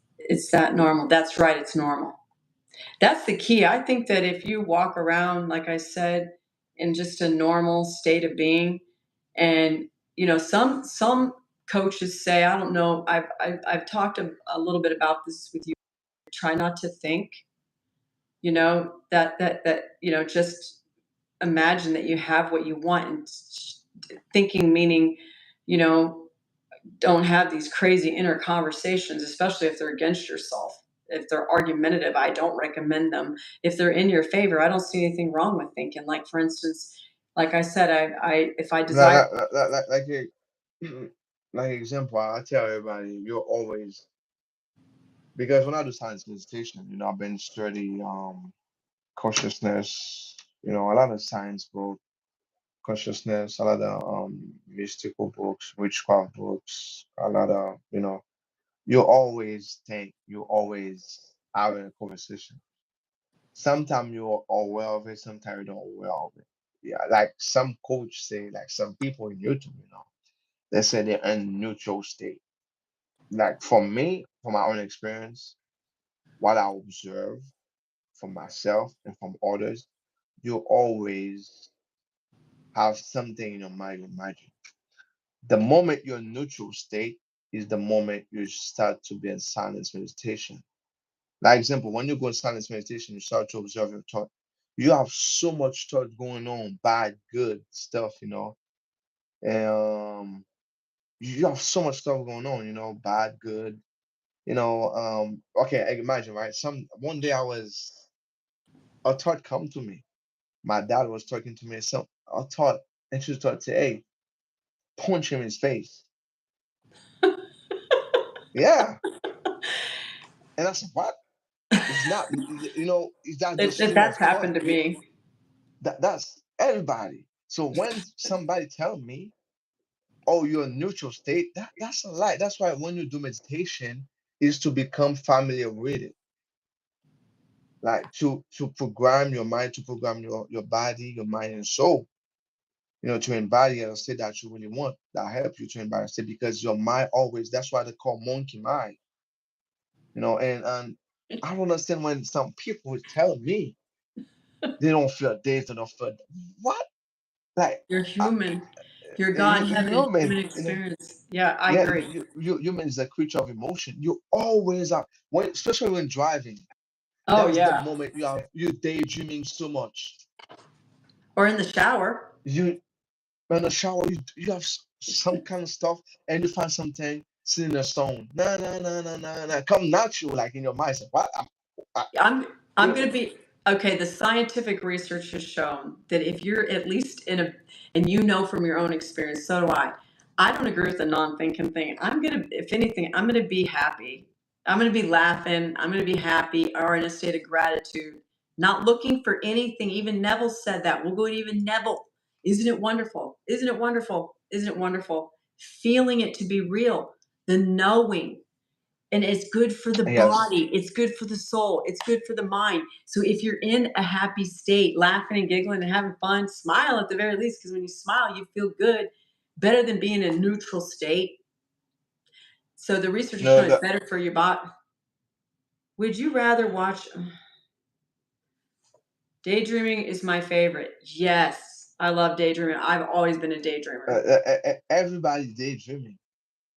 that normal. That's right. It's normal. That's the key. I think that if you walk around, like I said, in just a normal state of being, and some coaches say, I don't know, I've talked a little bit about this with you. Try not to think, that just imagine that you have what you want, and thinking meaning, you know, don't have these crazy inner conversations, especially if they're against yourself. If they're argumentative, I don't recommend them. If they're in your favor, I don't see anything wrong with thinking. Like for instance, like I said, I if I Like, desire. like example, I tell everybody, you're always, because when I do science meditation, I've been studying consciousness, a lot of science book, consciousness, a lot of mystical books, witchcraft books, a lot of, you always think, you always having a conversation. Sometimes you're aware of it, sometimes you don't aware of it. Yeah, like some coach say, like some people in YouTube, they say they're in neutral state. Like for me, from my own experience, what I observe from myself and from others, you always have something in your mind you imagine. The moment you're in neutral state is the moment you start to be in silence meditation. Like example, when you go in silence meditation, you start to observe your thought. You have so much thought going on, bad, good stuff, and you have so much stuff going on, bad, good, okay, I imagine, right? One day a thought come to me. My dad was talking to me, so I thought, and she thought, say, hey, punch him in his face. Yeah. And I said, what? It's not, it's not the stream of That's thought. happened to me. That's everybody. So when somebody tell me, oh, you're in neutral state, that's a lie. That's why when you do meditation, is to become familiar with it. Like to program your mind, to program your body, your mind and soul, to embody a state that you really want, that help you to embody a state because your mind always, that's why they call monkey mind, and I don't understand when some people tell me they don't feel this, they don't feel what? Like You're human. You're God you in heaven, human human, experience. Yeah, I yeah, agree. human is a creature of emotion. You always are when, especially when driving. Oh That's the yeah. moment you daydreaming so much. Or in the shower. You in the shower, you have some kind of stuff, and you find something sitting in a stone. Nah, nah, nah, nah, nah, nah. Come natural, like in your mind. Say, what? I, I'm you I'm know, going to be okay. The scientific research has shown that if you're at least and from your own experience, so do I. I don't agree with the non-thinking thing. If anything, I'm gonna be happy. I'm gonna be laughing. I'm gonna be happy or in a state of gratitude, not looking for anything. Even Neville said that. We'll go to even Neville. Isn't it wonderful? Isn't it wonderful? Isn't it wonderful? Feeling it to be real, the knowing. And it's good for the Yes. body. It's good for the soul. It's good for the mind. So if you're in a happy state, laughing and giggling and having fun, smile at the very least, because when you smile, you feel good, better than being in a neutral state. So the research is No, showing it's better for your body. Would you rather watch daydreaming is my favorite. Yes, I love daydreaming. I've always been a daydreamer. everybody daydreaming.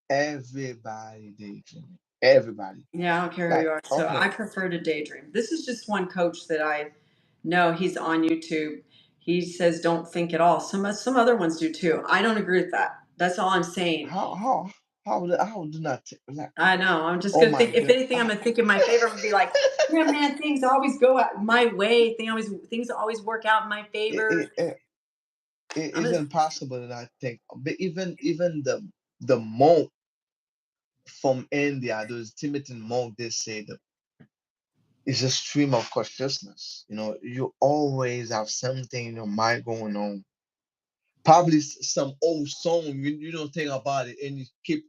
Everybody daydreaming. Everybody. Yeah, I don't care who Like, you are. So okay, I prefer to daydream. This is just one coach that I know. He's on YouTube. He says don't think at all. Some other ones do too. I don't agree with that. That's all I'm saying. how how do not like, I know. I'm just oh gonna my think. If god. anything, I'm gonna think in my favor. I'm gonna be like, yeah, man, things always go out my way. Things always work out in my it, favor. it, it, it I'm just isn't possible that I think, but even the monk from India, those Tibetan monk, they say that it's a stream of consciousness. You always have something in your mind going on. Probably some old song you don't think about it and you keep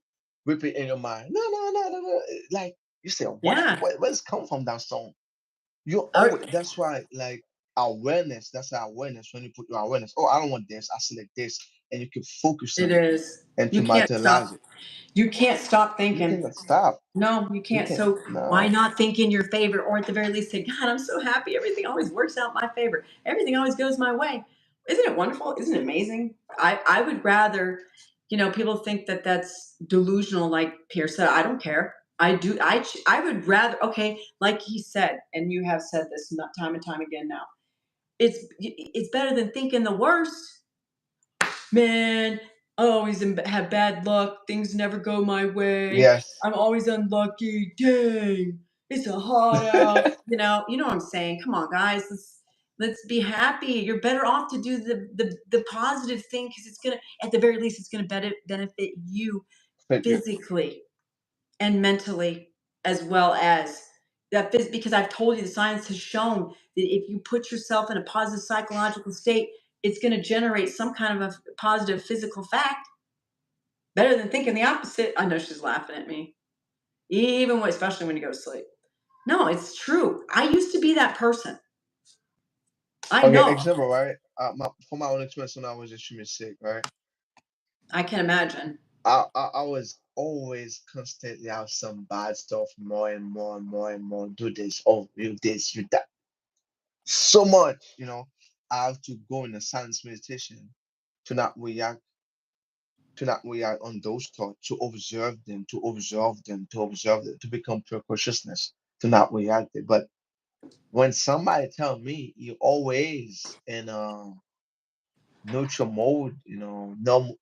repeating in your mind. No, no, no, no, no. Like you say, yeah. where's come from that song? You Or- always that's why like awareness, that's the awareness when you put your awareness. Oh, I don't want this, I select this, and you keep It focusing is. and You to can't materialize stop. it. You can't stop You thinking. cannot stop. No, you You can't. can't So why no. not think in your favor, or at the very least say, God, I'm so happy. Everything always works out in my favor. Everything always goes my way. Isn't it wonderful? Isn't it amazing? I would rather, people think that that's delusional, like Pierre said. I don't care. I do. I would rather. Okay, like he said, and you have said this time and time again. Now, it's better than thinking the worst. Man, I always have bad luck. Things never go my way. Yes. I'm always unlucky. Dang, it's a hot out. You know what I'm saying. Come on, guys. Let's be happy. You're better off to do the positive thing, because it's gonna, at the very least, it's gonna benefit you Thank you. physically and mentally, as well as that. Because I've told you, the science has shown that if you put yourself in a positive psychological state, it's going to generate some kind of a positive physical fact. Better than thinking the opposite. I know she's laughing at me, especially when you go to sleep. No, it's true. I used to be that person. I Okay, know. example, right? For my own experience when I was extremely sick, right? I can imagine. I was always constantly have some bad stuff, more and more and more and more. Do this, oh, you this, you that. So much, I have to go in a silence meditation to not react, on those thoughts, to observe them, to become pure consciousness, to not react it. But when somebody tell me you always in a neutral mode, no,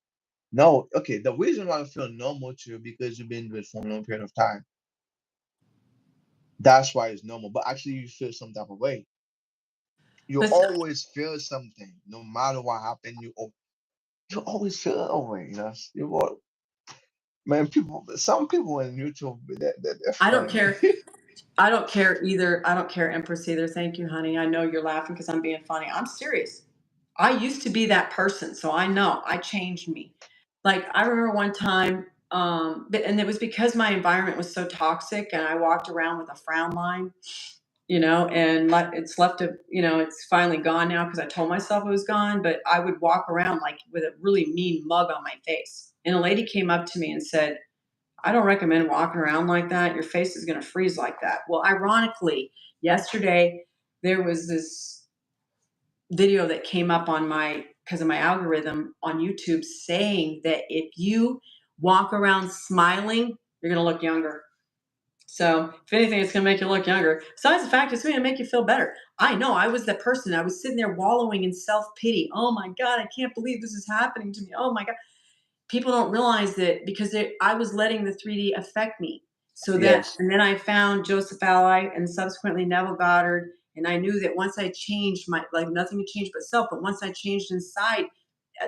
no, okay, the reason why I feel normal to you because you've been with for a long period of time. That's why it's normal. But actually, you feel some type of way. You But always feel something, no matter what happened. You always feel that way. Man. Some people in YouTube, they're I don't funny. care. I don't care either. I don't care, Empress, either. Thank you, honey. I know you're laughing because I'm being funny. I'm serious. I used to be that person, so I know I changed me. Like I remember one time, and it was because my environment was so toxic, and I walked around with a frown line, and it's left a, it's finally gone now because I told myself it was gone. But I would walk around like with a really mean mug on my face, and a lady came up to me and said, I don't recommend walking around like that. Your face is going to freeze like that. Well, ironically, yesterday there was this video that came up on because of my algorithm on YouTube, saying that if you walk around smiling, you're going to look younger. So, if anything, it's going to make you look younger. Besides the fact, it's going to make you feel better. I know I was that person. I was sitting there wallowing in self pity. Oh my God, I can't believe this is happening to me. Oh my God. People don't realize that because I was letting the 3D affect me. Yes, And then I found Joseph Ally and subsequently Neville Goddard. And I knew that once I changed like nothing had changed but self, but once I changed inside,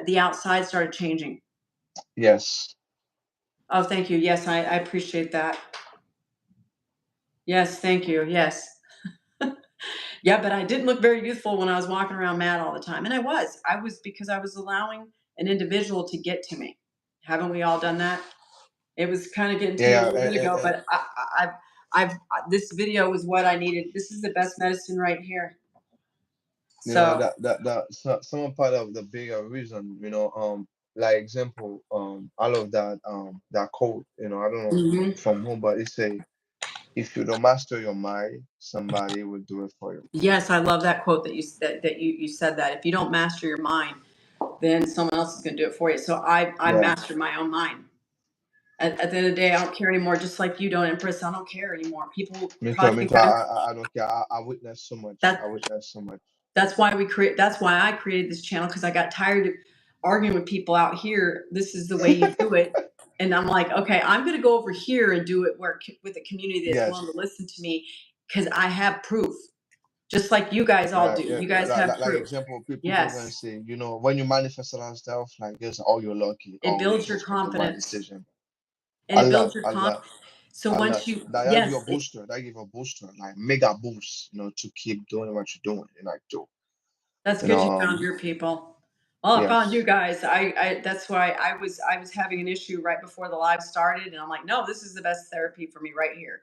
the outside started changing. yes. Oh, thank you. Yes, I appreciate that. Yes, thank you. Yes. Yeah, but I didn't look very youthful when I was walking around mad all the time. And I was because I was allowing an individual to get to me. Haven't we all done that? It was kind of getting to me a Yeah, little bit ago, but this video was what I needed. This is the best medicine right here. So, some part of the bigger reason, like example, I love that quote, I don't know mhm. from whom, but it say, if you don't master your mind, somebody will do it for you. Yes, I love that quote that you said that. If you don't master your mind, then someone else is going to do it for you. So I Yeah, mastered my own mind. At the end of the day, I don't care anymore. Just like you don't, Empress. I don't care anymore. People me too, probably me think too. I'm I don't care. I witness so much. I that. witness so much. That's why I created this channel, because I got tired of arguing with people out here. This is the way you do it. And I'm like, okay, I'm going to go over here and do it with a community that's willing Yes. to listen to me, because I have proof, just like you guys all Yeah, do. yeah, You guys have like proof. example, people gonna Yes. say, when you manifest a lot of stuff, like this, oh, you're lucky, It oh, you builds your just make the right confidence, decision. and A it builds lot, your a lot, so a once lot. you, That give you a yes, booster. That give you a booster, like mega boost, to keep doing what you're doing, and like to, that's you know, good you found your people. Well, I found you yes, guys. I that's why I was having an issue right before the live started, and I'm like, no, this is the best therapy for me right here,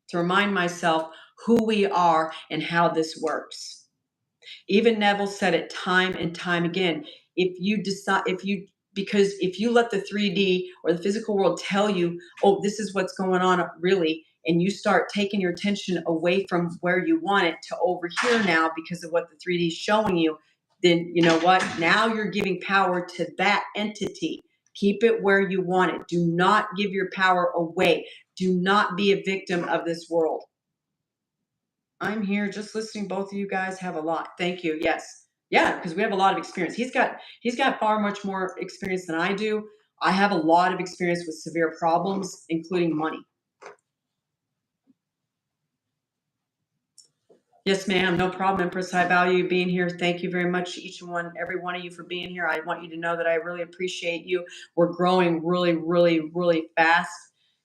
to remind myself who we are and how this works. Even Neville said it time and time again. If you decide, because if you let the 3D or the physical world tell you, oh, this is what's going on really, and you start taking your attention away from where you want it to over here now because of what the 3D is showing you, then you know what? Now you're giving power to that entity. Keep it where you want it. Do not give your power away. Do not be a victim of this world. I'm here just listening. Both of you guys have a lot. Thank you. Yes. Yeah, because we have a lot of experience. He's got far much more experience than I do. I have a lot of experience with severe problems, including money. Yes, ma'am. No problem, Empress. I value you being here. Thank you very much, every one of you, for being here. I want you to know that I really appreciate you. We're growing really, really, really fast.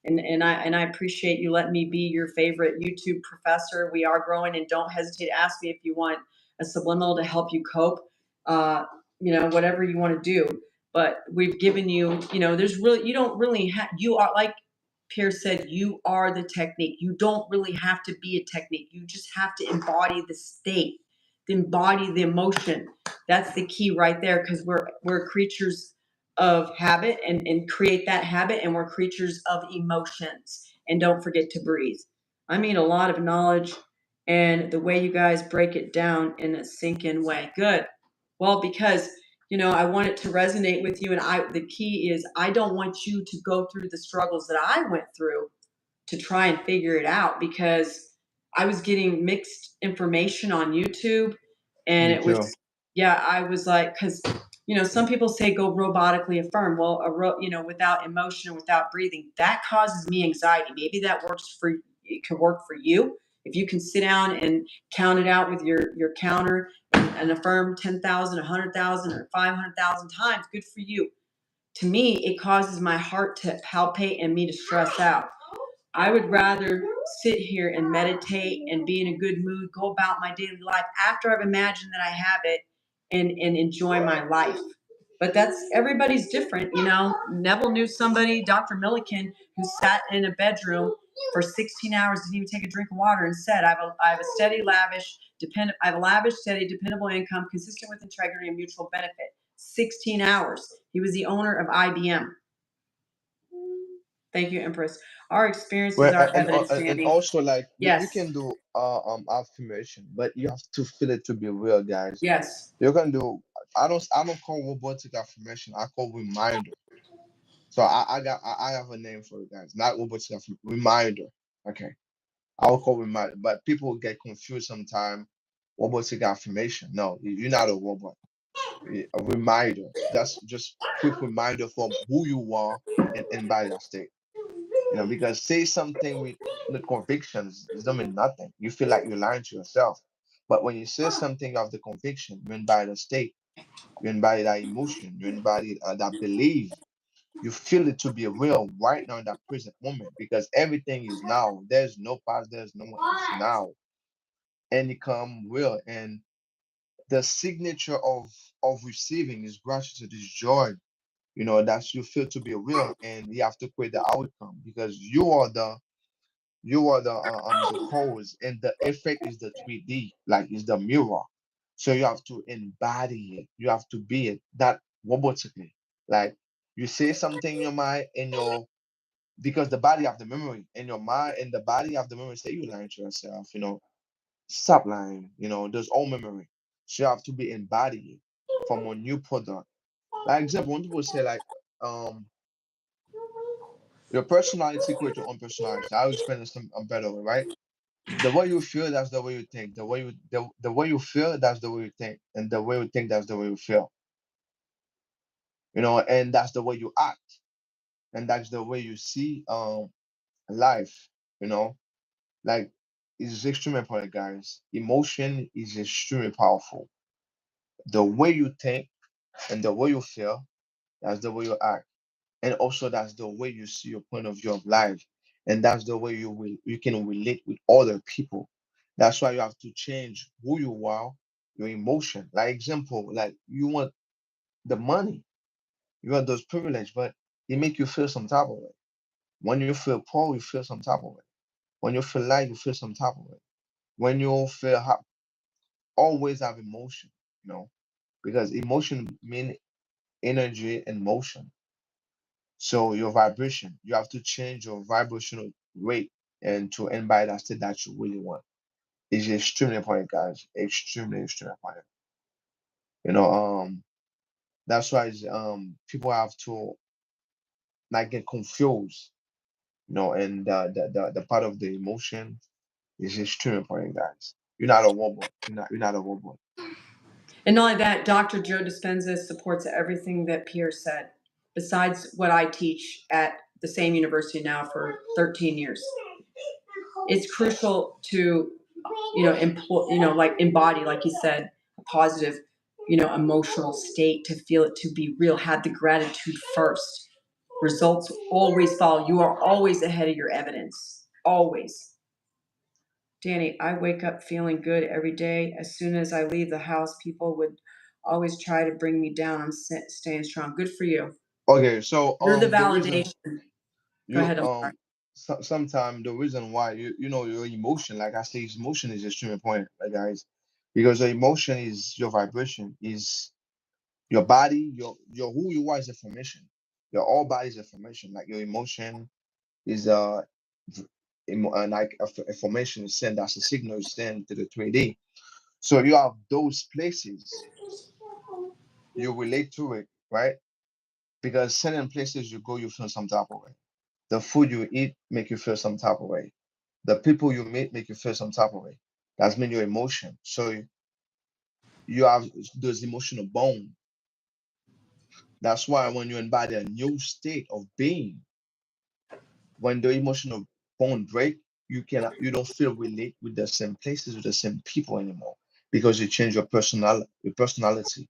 And I appreciate you letting me be your favorite YouTube professor. We are growing, and don't hesitate to ask me if you want a subliminal to help you cope. Uh, whatever you want to do. But we've given you, there's really, you don't really have, you are like Pierre said, you are the technique. You don't really have to be a technique. You just have to embody the state, embody the emotion. That's the key right there, because we're creatures of habit, and create that habit, and we're creatures of emotions. And don't forget to breathe. I mean, a lot of knowledge, and the way you guys break it down in a sink in way. Good. Well, because I want it to resonate with you. And the key is, I don't want you to go through the struggles that I went through to try and figure it out, because I was getting mixed information on YouTube. And me it was, too. yeah, I was like, because, some people say go robotically affirm. Well, without emotion, without breathing, that causes me anxiety. Maybe that works for, it could work for you. If you can sit down and count it out with your counter, and affirm 10,000, 100,000, or 500,000 times, good for you. To me, it causes my heart to palpate and me to stress out. I would rather sit here and meditate and be in a good mood, go about my daily life after I've imagined that I have it, and enjoy my life. But that's, everybody's different. Neville knew somebody, Dr. Milliken, who sat in a bedroom for 16 hours, didn't even take a drink of water, and said, I have a steady, lavish, I have a lavish, steady, dependable income consistent with integrity and mutual benefit. 16 hours. He was the owner of IBM. Thank you, Empress. Our experience is Well, our evidence, and Sandy. also, like, you Yes. can do affirmation, but you have to feel it to be real, guys. Yes. You can do. I don't call robotic affirmation. I call reminder. So I have a name for it, guys. Not robotic reminder. Okay, I'll call reminder. But people get confused sometimes. Robotic affirmation. No, you're not a robot. A reminder. That's just quick reminder from who you are and by that state. Because say something with the convictions, it don't mean nothing. You feel like you're lying to yourself. But when you say something of the conviction, you embody the state, you embody that emotion, you embody that belief. You feel it to be real right now in that present moment, because everything is now. There's no past, there's no one. It's now, and it come real. And the signature of receiving is gratitude, is joy. That you feel to be real, and you have to create the outcome because you are the cause, and the effect is the 3D, like is the mirror. So you have to embody it. You have to be it, that robotically. Like you say something in your mind, and your because the body have the memory, and your mind and the body have the memory. Say you lying to yourself, stop lying. There's all memory. So you have to be embodied from a new product. Like example, when people say like your personality creates your own personality. I'll explain this a better way, right? The way you feel, that's the way you think. The way you feel, that's the way you think. And the way you think, that's the way you feel. And that's the way you act. And that's the way you see life, you know. Like it's extremely important, guys. Emotion is extremely powerful. The way you think and the way you feel, that's the way you act. And also that's the way you see your point of view of life, and that's the way you can relate with other people. That's why you have to change who you are, your emotion. Like example, like you want the money, you want those privilege, but it make you feel some type of way. When you feel poor, you feel some type of way. When you feel light, you feel some type of way. When you feel happy, always have emotion, you know because emotion mean energy and motion. So your vibration, you have to change your vibrational rate and to embody that state that you really want. It's extremely important, guys. Extremely, extremely important. You know, that's why people have to not get confused. And the part of the emotion is extremely important, guys. You're not a robot. You're not a robot. And not only that, Dr. Joe Dispenza supports everything that Pierre said, besides what I teach at the same university now for 13 years. It's crucial to, employ, like embody, like you said, a positive, emotional state to feel it to be real. Have the gratitude first. Results always follow. You are always ahead of your evidence. Always. Danny, I wake up feeling good every day. As soon as I leave the house, people would always try to bring me down. I'm staying strong. Good for you. Okay, so You're the the reason validation. Go you ahead. I'm sorry. sometimes the reason why your emotion, like I say, emotion is extremely important, right, guys, because your emotion is your vibration, is your body, your who you are is information. Your all body is information. Like your emotion is like information is sent. That's a signal is sent to the 3D. So you have those places you relate to it, right? Because certain places you go, you feel some type of way. The food you eat make you feel some type of way. The people you meet make you feel some type of way. That's mean your emotion. So you have those emotional bone. That's why when you embody a new state of being, when the emotional bond break, you don't feel relate with the same places with the same people anymore because you change your personality.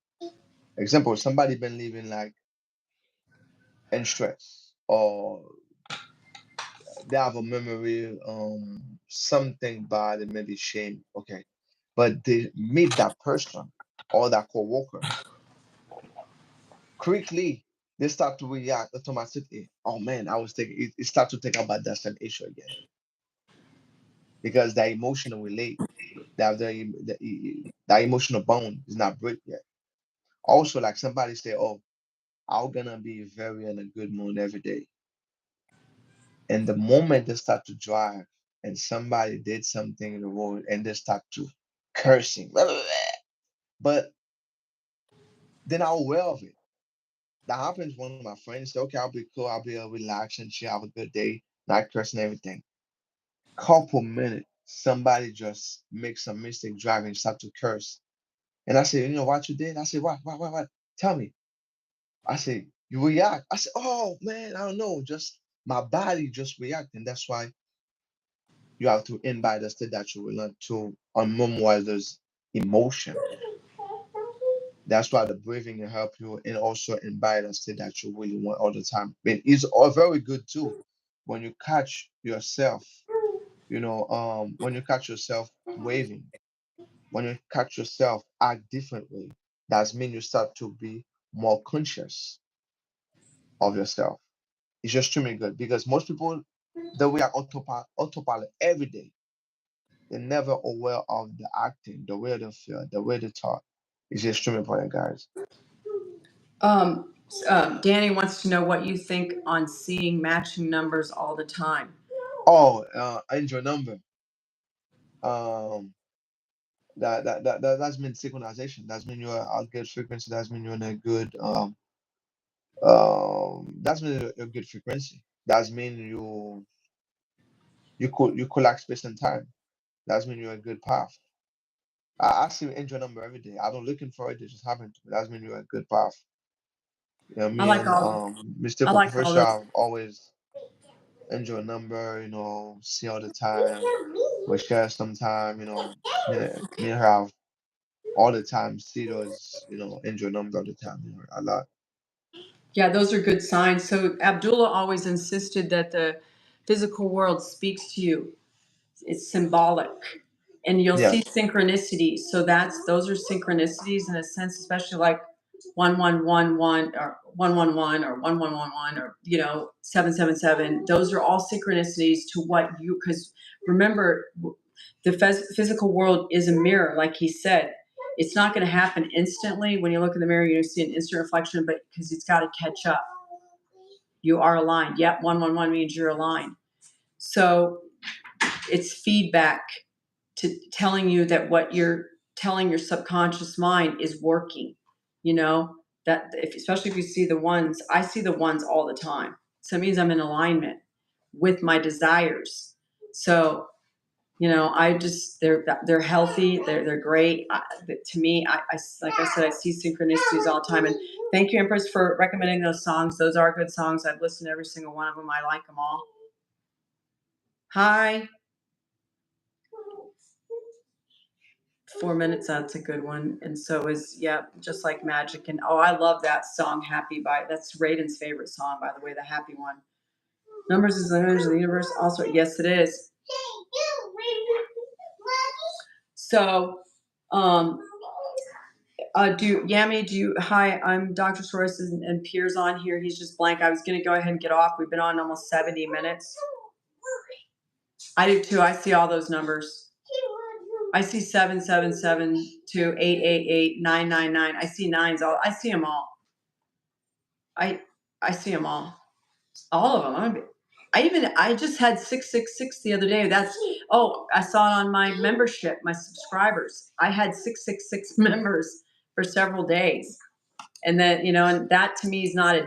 Example, somebody been living like in stress, or they have a memory something bad and maybe shame. Okay, but they meet that person or that coworker quickly, they start to react automatically. Oh man, I was thinking it start to think about that same issue again because that emotional relate, that emotional bond is not break yet. Also, like somebody say, "Oh, I'm gonna be very in a good mood every day," and the moment they start to drive and somebody did something in the road and they start to cursing, but they're not aware of it. That happens. One of my friends say, "Okay, I'll be cool. I'll be relaxed and chill, have a good day, not cursing everything." Couple minutes, somebody just makes a mistake driving, start to curse. And I say, "You know what you did?" I say, "What? Tell me." I say, "You react." I say, "Oh man, I don't know. Just my body just react." And that's why you have to embody the state that you will learn to unmemorize those emotion. That's why the breathing will help you and also embody the state that you really want all the time. But it's all very good too when you catch yourself, when you catch yourself waving, when you catch yourself act differently, that means you start to be more conscious. of yourself. It's extremely good because most people, the way are autopilot every day. They're never aware of the acting, the way they feel, the way they talk. It's extremely important, guys. Danny wants to know what you think on seeing matching numbers all the time. Oh, angel number. Um, that's mean synchronization. That's mean you're a good frequency. That's mean you're in a good that's mean a good frequency. That's mean you collect space and time. That's mean you're a good path. I see angel number every day. I don't looking for it. It just happened to me. That's mean you're a good path. You know, I me like and all I mystical like all professor those. have always angel number. See all the time. We share sometime. Me and her have all the time. See those. Angel number all the time. A lot. Yeah, those are good signs. So Abdullah always insisted that the physical world speaks to you. It's symbolic, and you'll Yeah. see synchronicities. So those are synchronicities in a sense, especially like 1111 or 111 or 1111 or 777. Those are all synchronicities to what you, because remember, the physical world is a mirror, like he said. It's not going to happen instantly. When you look in the mirror, you see an instant reflection, but because it's got to catch up. You are aligned. Yep, 111 means you're aligned. So it's feedback to telling you that what you're telling your subconscious mind is working. Especially if you see the ones, I see the ones all the time. So it means I'm in alignment with my desires. So I just they're healthy, they're great. To me, I like I said, I see synchronicities all the time. And thank you, Empress, for recommending those songs. Those are good songs. I've listened to every single one of them. I like them all. Hi. 4 minutes, that's a good one. And so is, yeah, just like magic. And I love that song, Happy that's Raiden's favorite song, by the way, the happy one. Numbers is the energy of the universe. Also, yes, it is. So, hi, I'm Dr. Soros and Pierre's on here. He's just blank. I was going to go ahead and get off. We've been on almost 70 minutes. I do too. I see all those numbers. I see 777 888 999. I see nines. I see them all. I see them all of them. I just had 666 the other day. I saw it on my membership, my subscribers. I had 666 members for several days, and then and that to me is not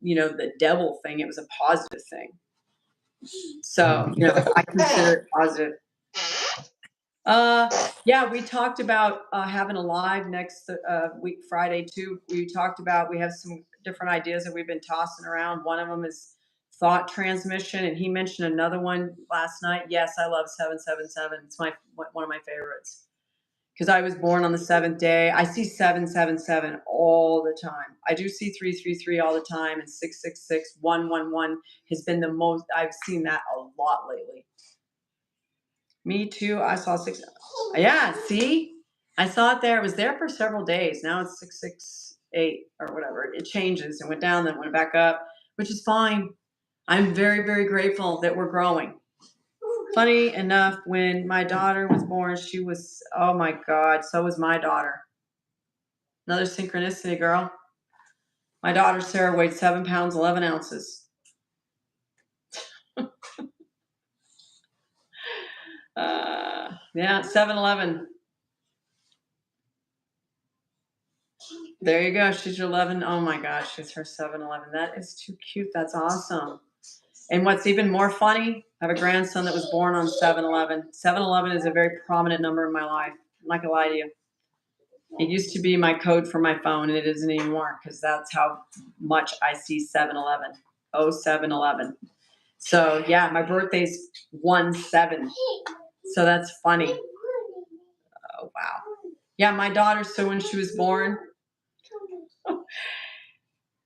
the devil thing. It was a positive thing. So I consider it positive. Yeah, we talked about having a live next week, Friday too. We have some different ideas that we've been tossing around. One of them is thought transmission, and he mentioned another one last night. Yes, I love 777. It's one of my favorites because I was born on the seventh day. I see 777 all the time. I do see 333 all the time, and 666, 111 has been the most. I've seen that a lot lately. Me too. I saw 6. Yeah, see? I saw it there. It was there for several days. Now it's 668 or whatever. It changes and went down, then went back up, which is fine. I'm very, very grateful that we're growing. Funny enough, when my daughter was born, she was, oh my God, so was my daughter. Another synchronicity, girl. My daughter, Sarah, weighed 7 pounds, 11 ounces. Yeah, 7-Eleven. There you go. She's your 11. Oh my gosh, she's her 7-Eleven. That is too cute. That's awesome. And what's even more funny, I have a grandson that was born on 7-Eleven. 7-Eleven is a very prominent number in my life. I'm not going to lie to you. It used to be my code for my phone, and it isn't anymore because that's how much I see 7-Eleven. Oh, 7-Eleven. So, yeah, my birthday's 1/7. So that's funny. Oh, wow. Yeah, my daughter, so when she was born,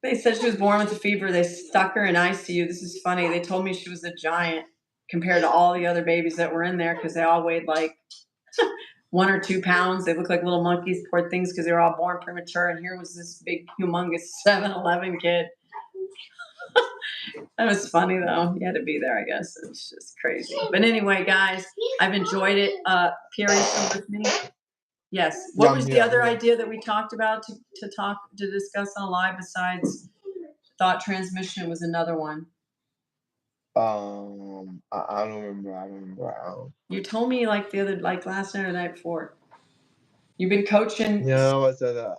they said she was born with a fever. They stuck her in ICU. This is funny. They told me she was a giant compared to all the other babies that were in there because they all weighed like 1 or 2 pounds. They looked like little monkeys, poor things, because they were all born premature. And here was this big, humongous 7-Eleven kid. That was funny though. You had to be there, I guess. It's just crazy. But anyway, guys, I've enjoyed it. Pierre, you still with me? Yes. Yeah, What I'm was the here. I'm other here. idea that we talked about to discuss on live besides thought transmission? Was another one. I don't remember. I don't remember. You told me like last night or the night before. You've been coaching. Yeah, I was about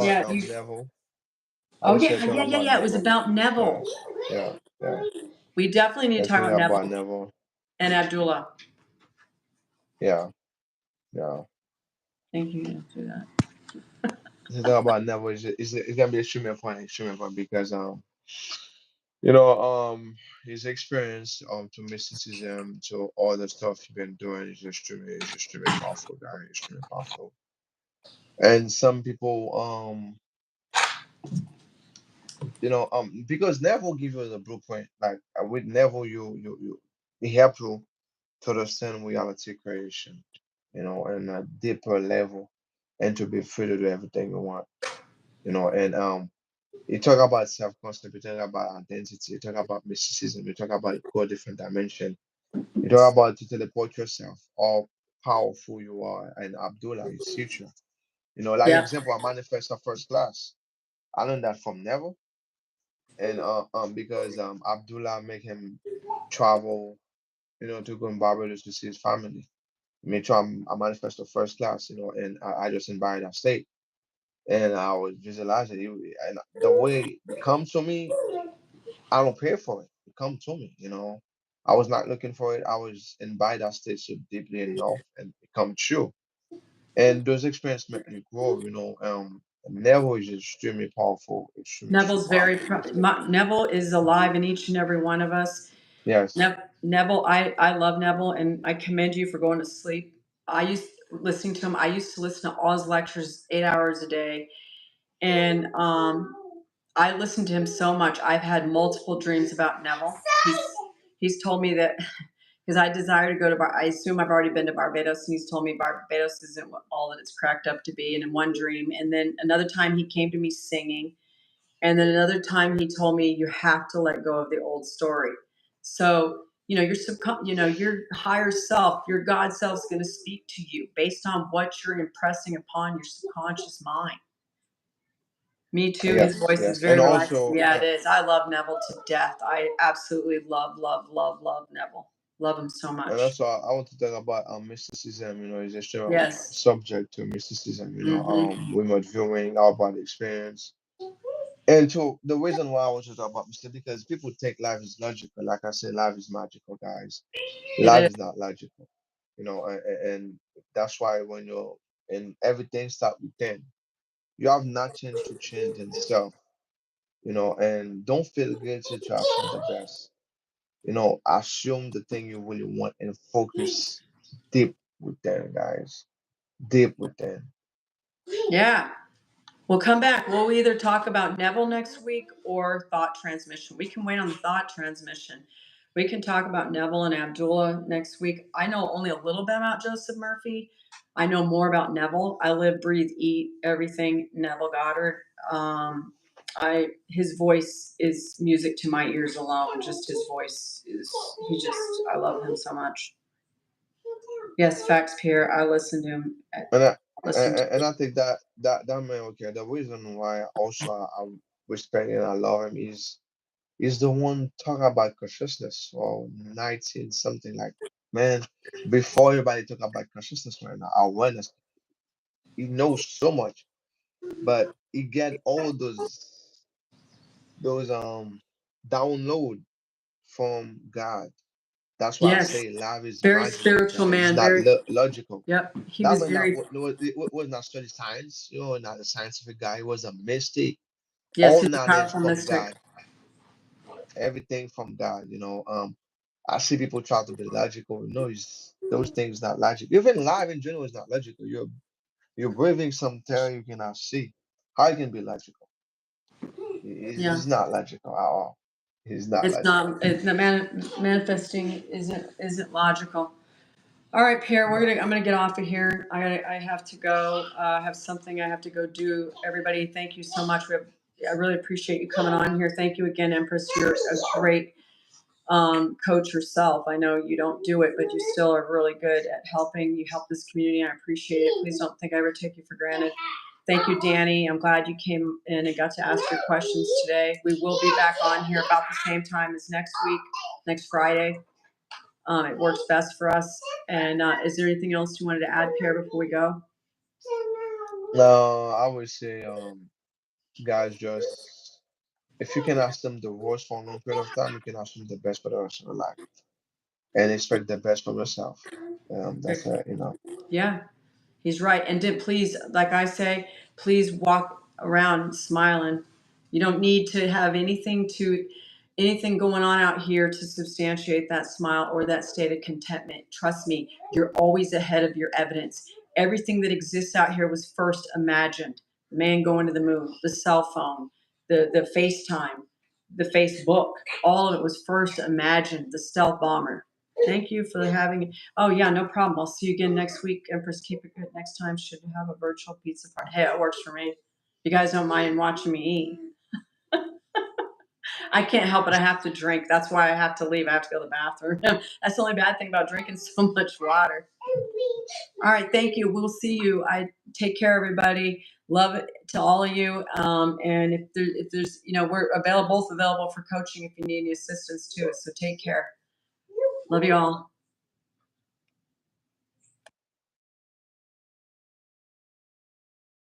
Yeah. Neville. I Oh was yeah, talking about yeah. It was Neville. about Yeah, Neville. yeah, yeah. We definitely need to Let's talk talk about about Neville Neville. and Abdullah. Yeah, yeah. Thank you to do that. Let's talk about Neville. It's gonna be extremely fun because his experience to mysticism to all the stuff he's been doing is extremely powerful, guy. Extremely powerful. And some people because Neville gives you the blueprint. Like with Neville, you he help you to understand reality creation, in a deeper level, and to be free to do everything you want, and you talk about self-concept, you talk about identity, you talk about mysticism, you talk about core different dimension, you talk about to teleport yourself, how powerful you are, and Abdullah, his future. Like Yeah. example, I manifest a first class. I learned that from Neville, and because Abdullah make him travel, to go in Barbados to see his family. Make sure I manifest a first class, and I just invited that state. And I was visualizing it, and the way it comes to me, I don't pay for it. It comes to me, I was not looking for it. I was in by that state so deeply enough, and it come true. And those experiences make me grow, Neville is extremely powerful, extremely Neville's powerful. This guy. Neville is alive in each and every one of us. Yes. Neville, I love Neville, and I commend you for going to sleep. Listening to him. I used to listen to all his lectures 8 hours a day, and I listened to him so much. I've had multiple dreams about Neville. He's told me that because I desire to go to I assume I've already been to Barbados, and he's told me Barbados isn't all that it's cracked up to be. And in one dream, and then another time he came to me singing. And then another time he told me you have to let go of the old story. So, your higher self, your God self is going to speak to you based on what you're impressing upon your subconscious mind. Me too. His Yes, voice is yes. And very relaxed. also, Yeah, it is. I love Neville to death. I absolutely love, love, love, love Neville. Love him so much. I want to talk about mysticism. Is a straight Yes. subject to mysticism. Mm-hmm. Remote viewing, our body experience, and so the reason why I want to talk about mysticism because people think life is logical. Like I said, life is magical, guys. It Life is. is not logical. And that's why when you're and everything start within, you have nothing to change in self. And don't feel guilty to assume the best. Assume the thing you really want and focus deep within, guys. Deep within. Yeah. We'll come back. We'll either talk about Neville next week or thought transmission. We can wait on the thought transmission. We can talk about Neville and Abdullah next week. I know only a little bit about Joseph Murphy. I know more about Neville. I live, breathe, eat everything Neville Goddard. His voice is music to my ears alone. Just his voice is. I love him so much. Yes, facts, Pierre. I listen to him. And I Listen to. and I think that man, okay, the reason why also I respect and I love him is the one talking about consciousness for 19 something like, man, before everybody talk about consciousness right now, awareness, he knows so much, but he get all those download from God. That's why I Yes, say love is very magical, spiritual guys. It's man. not Very. logical. Yep. He That was man that very. was not study science, not a scientific guy. He was a mystic. Yes, All he's a knowledge powerful from mystic. God, everything from God. I see people try to be logical. No, those things not logical. Even life in general is not logical. You're breathing something you cannot see. How it can be logical? Yeah, It's not logical at all. It's not it's logical. not. Manifesting isn't logical. All right, Pierre. I'm gonna get off of here. I have to go. I have something I have to go do. Everybody, thank you so much. I really appreciate you coming on here. Thank you again, Empress. You're a great coach yourself. I know you don't do it, but you still are really good at helping. You help this community. I appreciate it. Please don't think I ever take you for granted. Thank you, Danny. I'm glad you came in and got to ask your questions today. We will be back on here about the same time as next week, next Friday. It works best for us. And is there anything else you wanted to add, Pierre, before we go? No, I would say, guys, just if you can ask them the worst for a long period of time, you can ask them the best for the rest of their life, and expect the best from yourself. That's it, you know. Yeah. He's right. And did please, like I say, please walk around smiling. You don't need to have anything going on out here to substantiate that smile or that state of contentment. Trust me, you're always ahead of your evidence. Everything that exists out here was first imagined. The man going to the moon, the cell phone, the FaceTime, the Facebook, all of it was first imagined, the stealth bomber. Thank you for having. Oh yeah, no problem. I'll see you again next week. Empress, keep it good next time. Should have a virtual pizza party. Hey, it works for me. You guys don't mind watching me eat. I can't help it. I have to drink. That's why I have to leave. I have to go to the bathroom. That's the only bad thing about drinking so much water. All right, thank you. We'll see you. I take care, everybody. Love it to all of you. And if there's, we're both available for coaching if you need any assistance too. So take care. Love you all.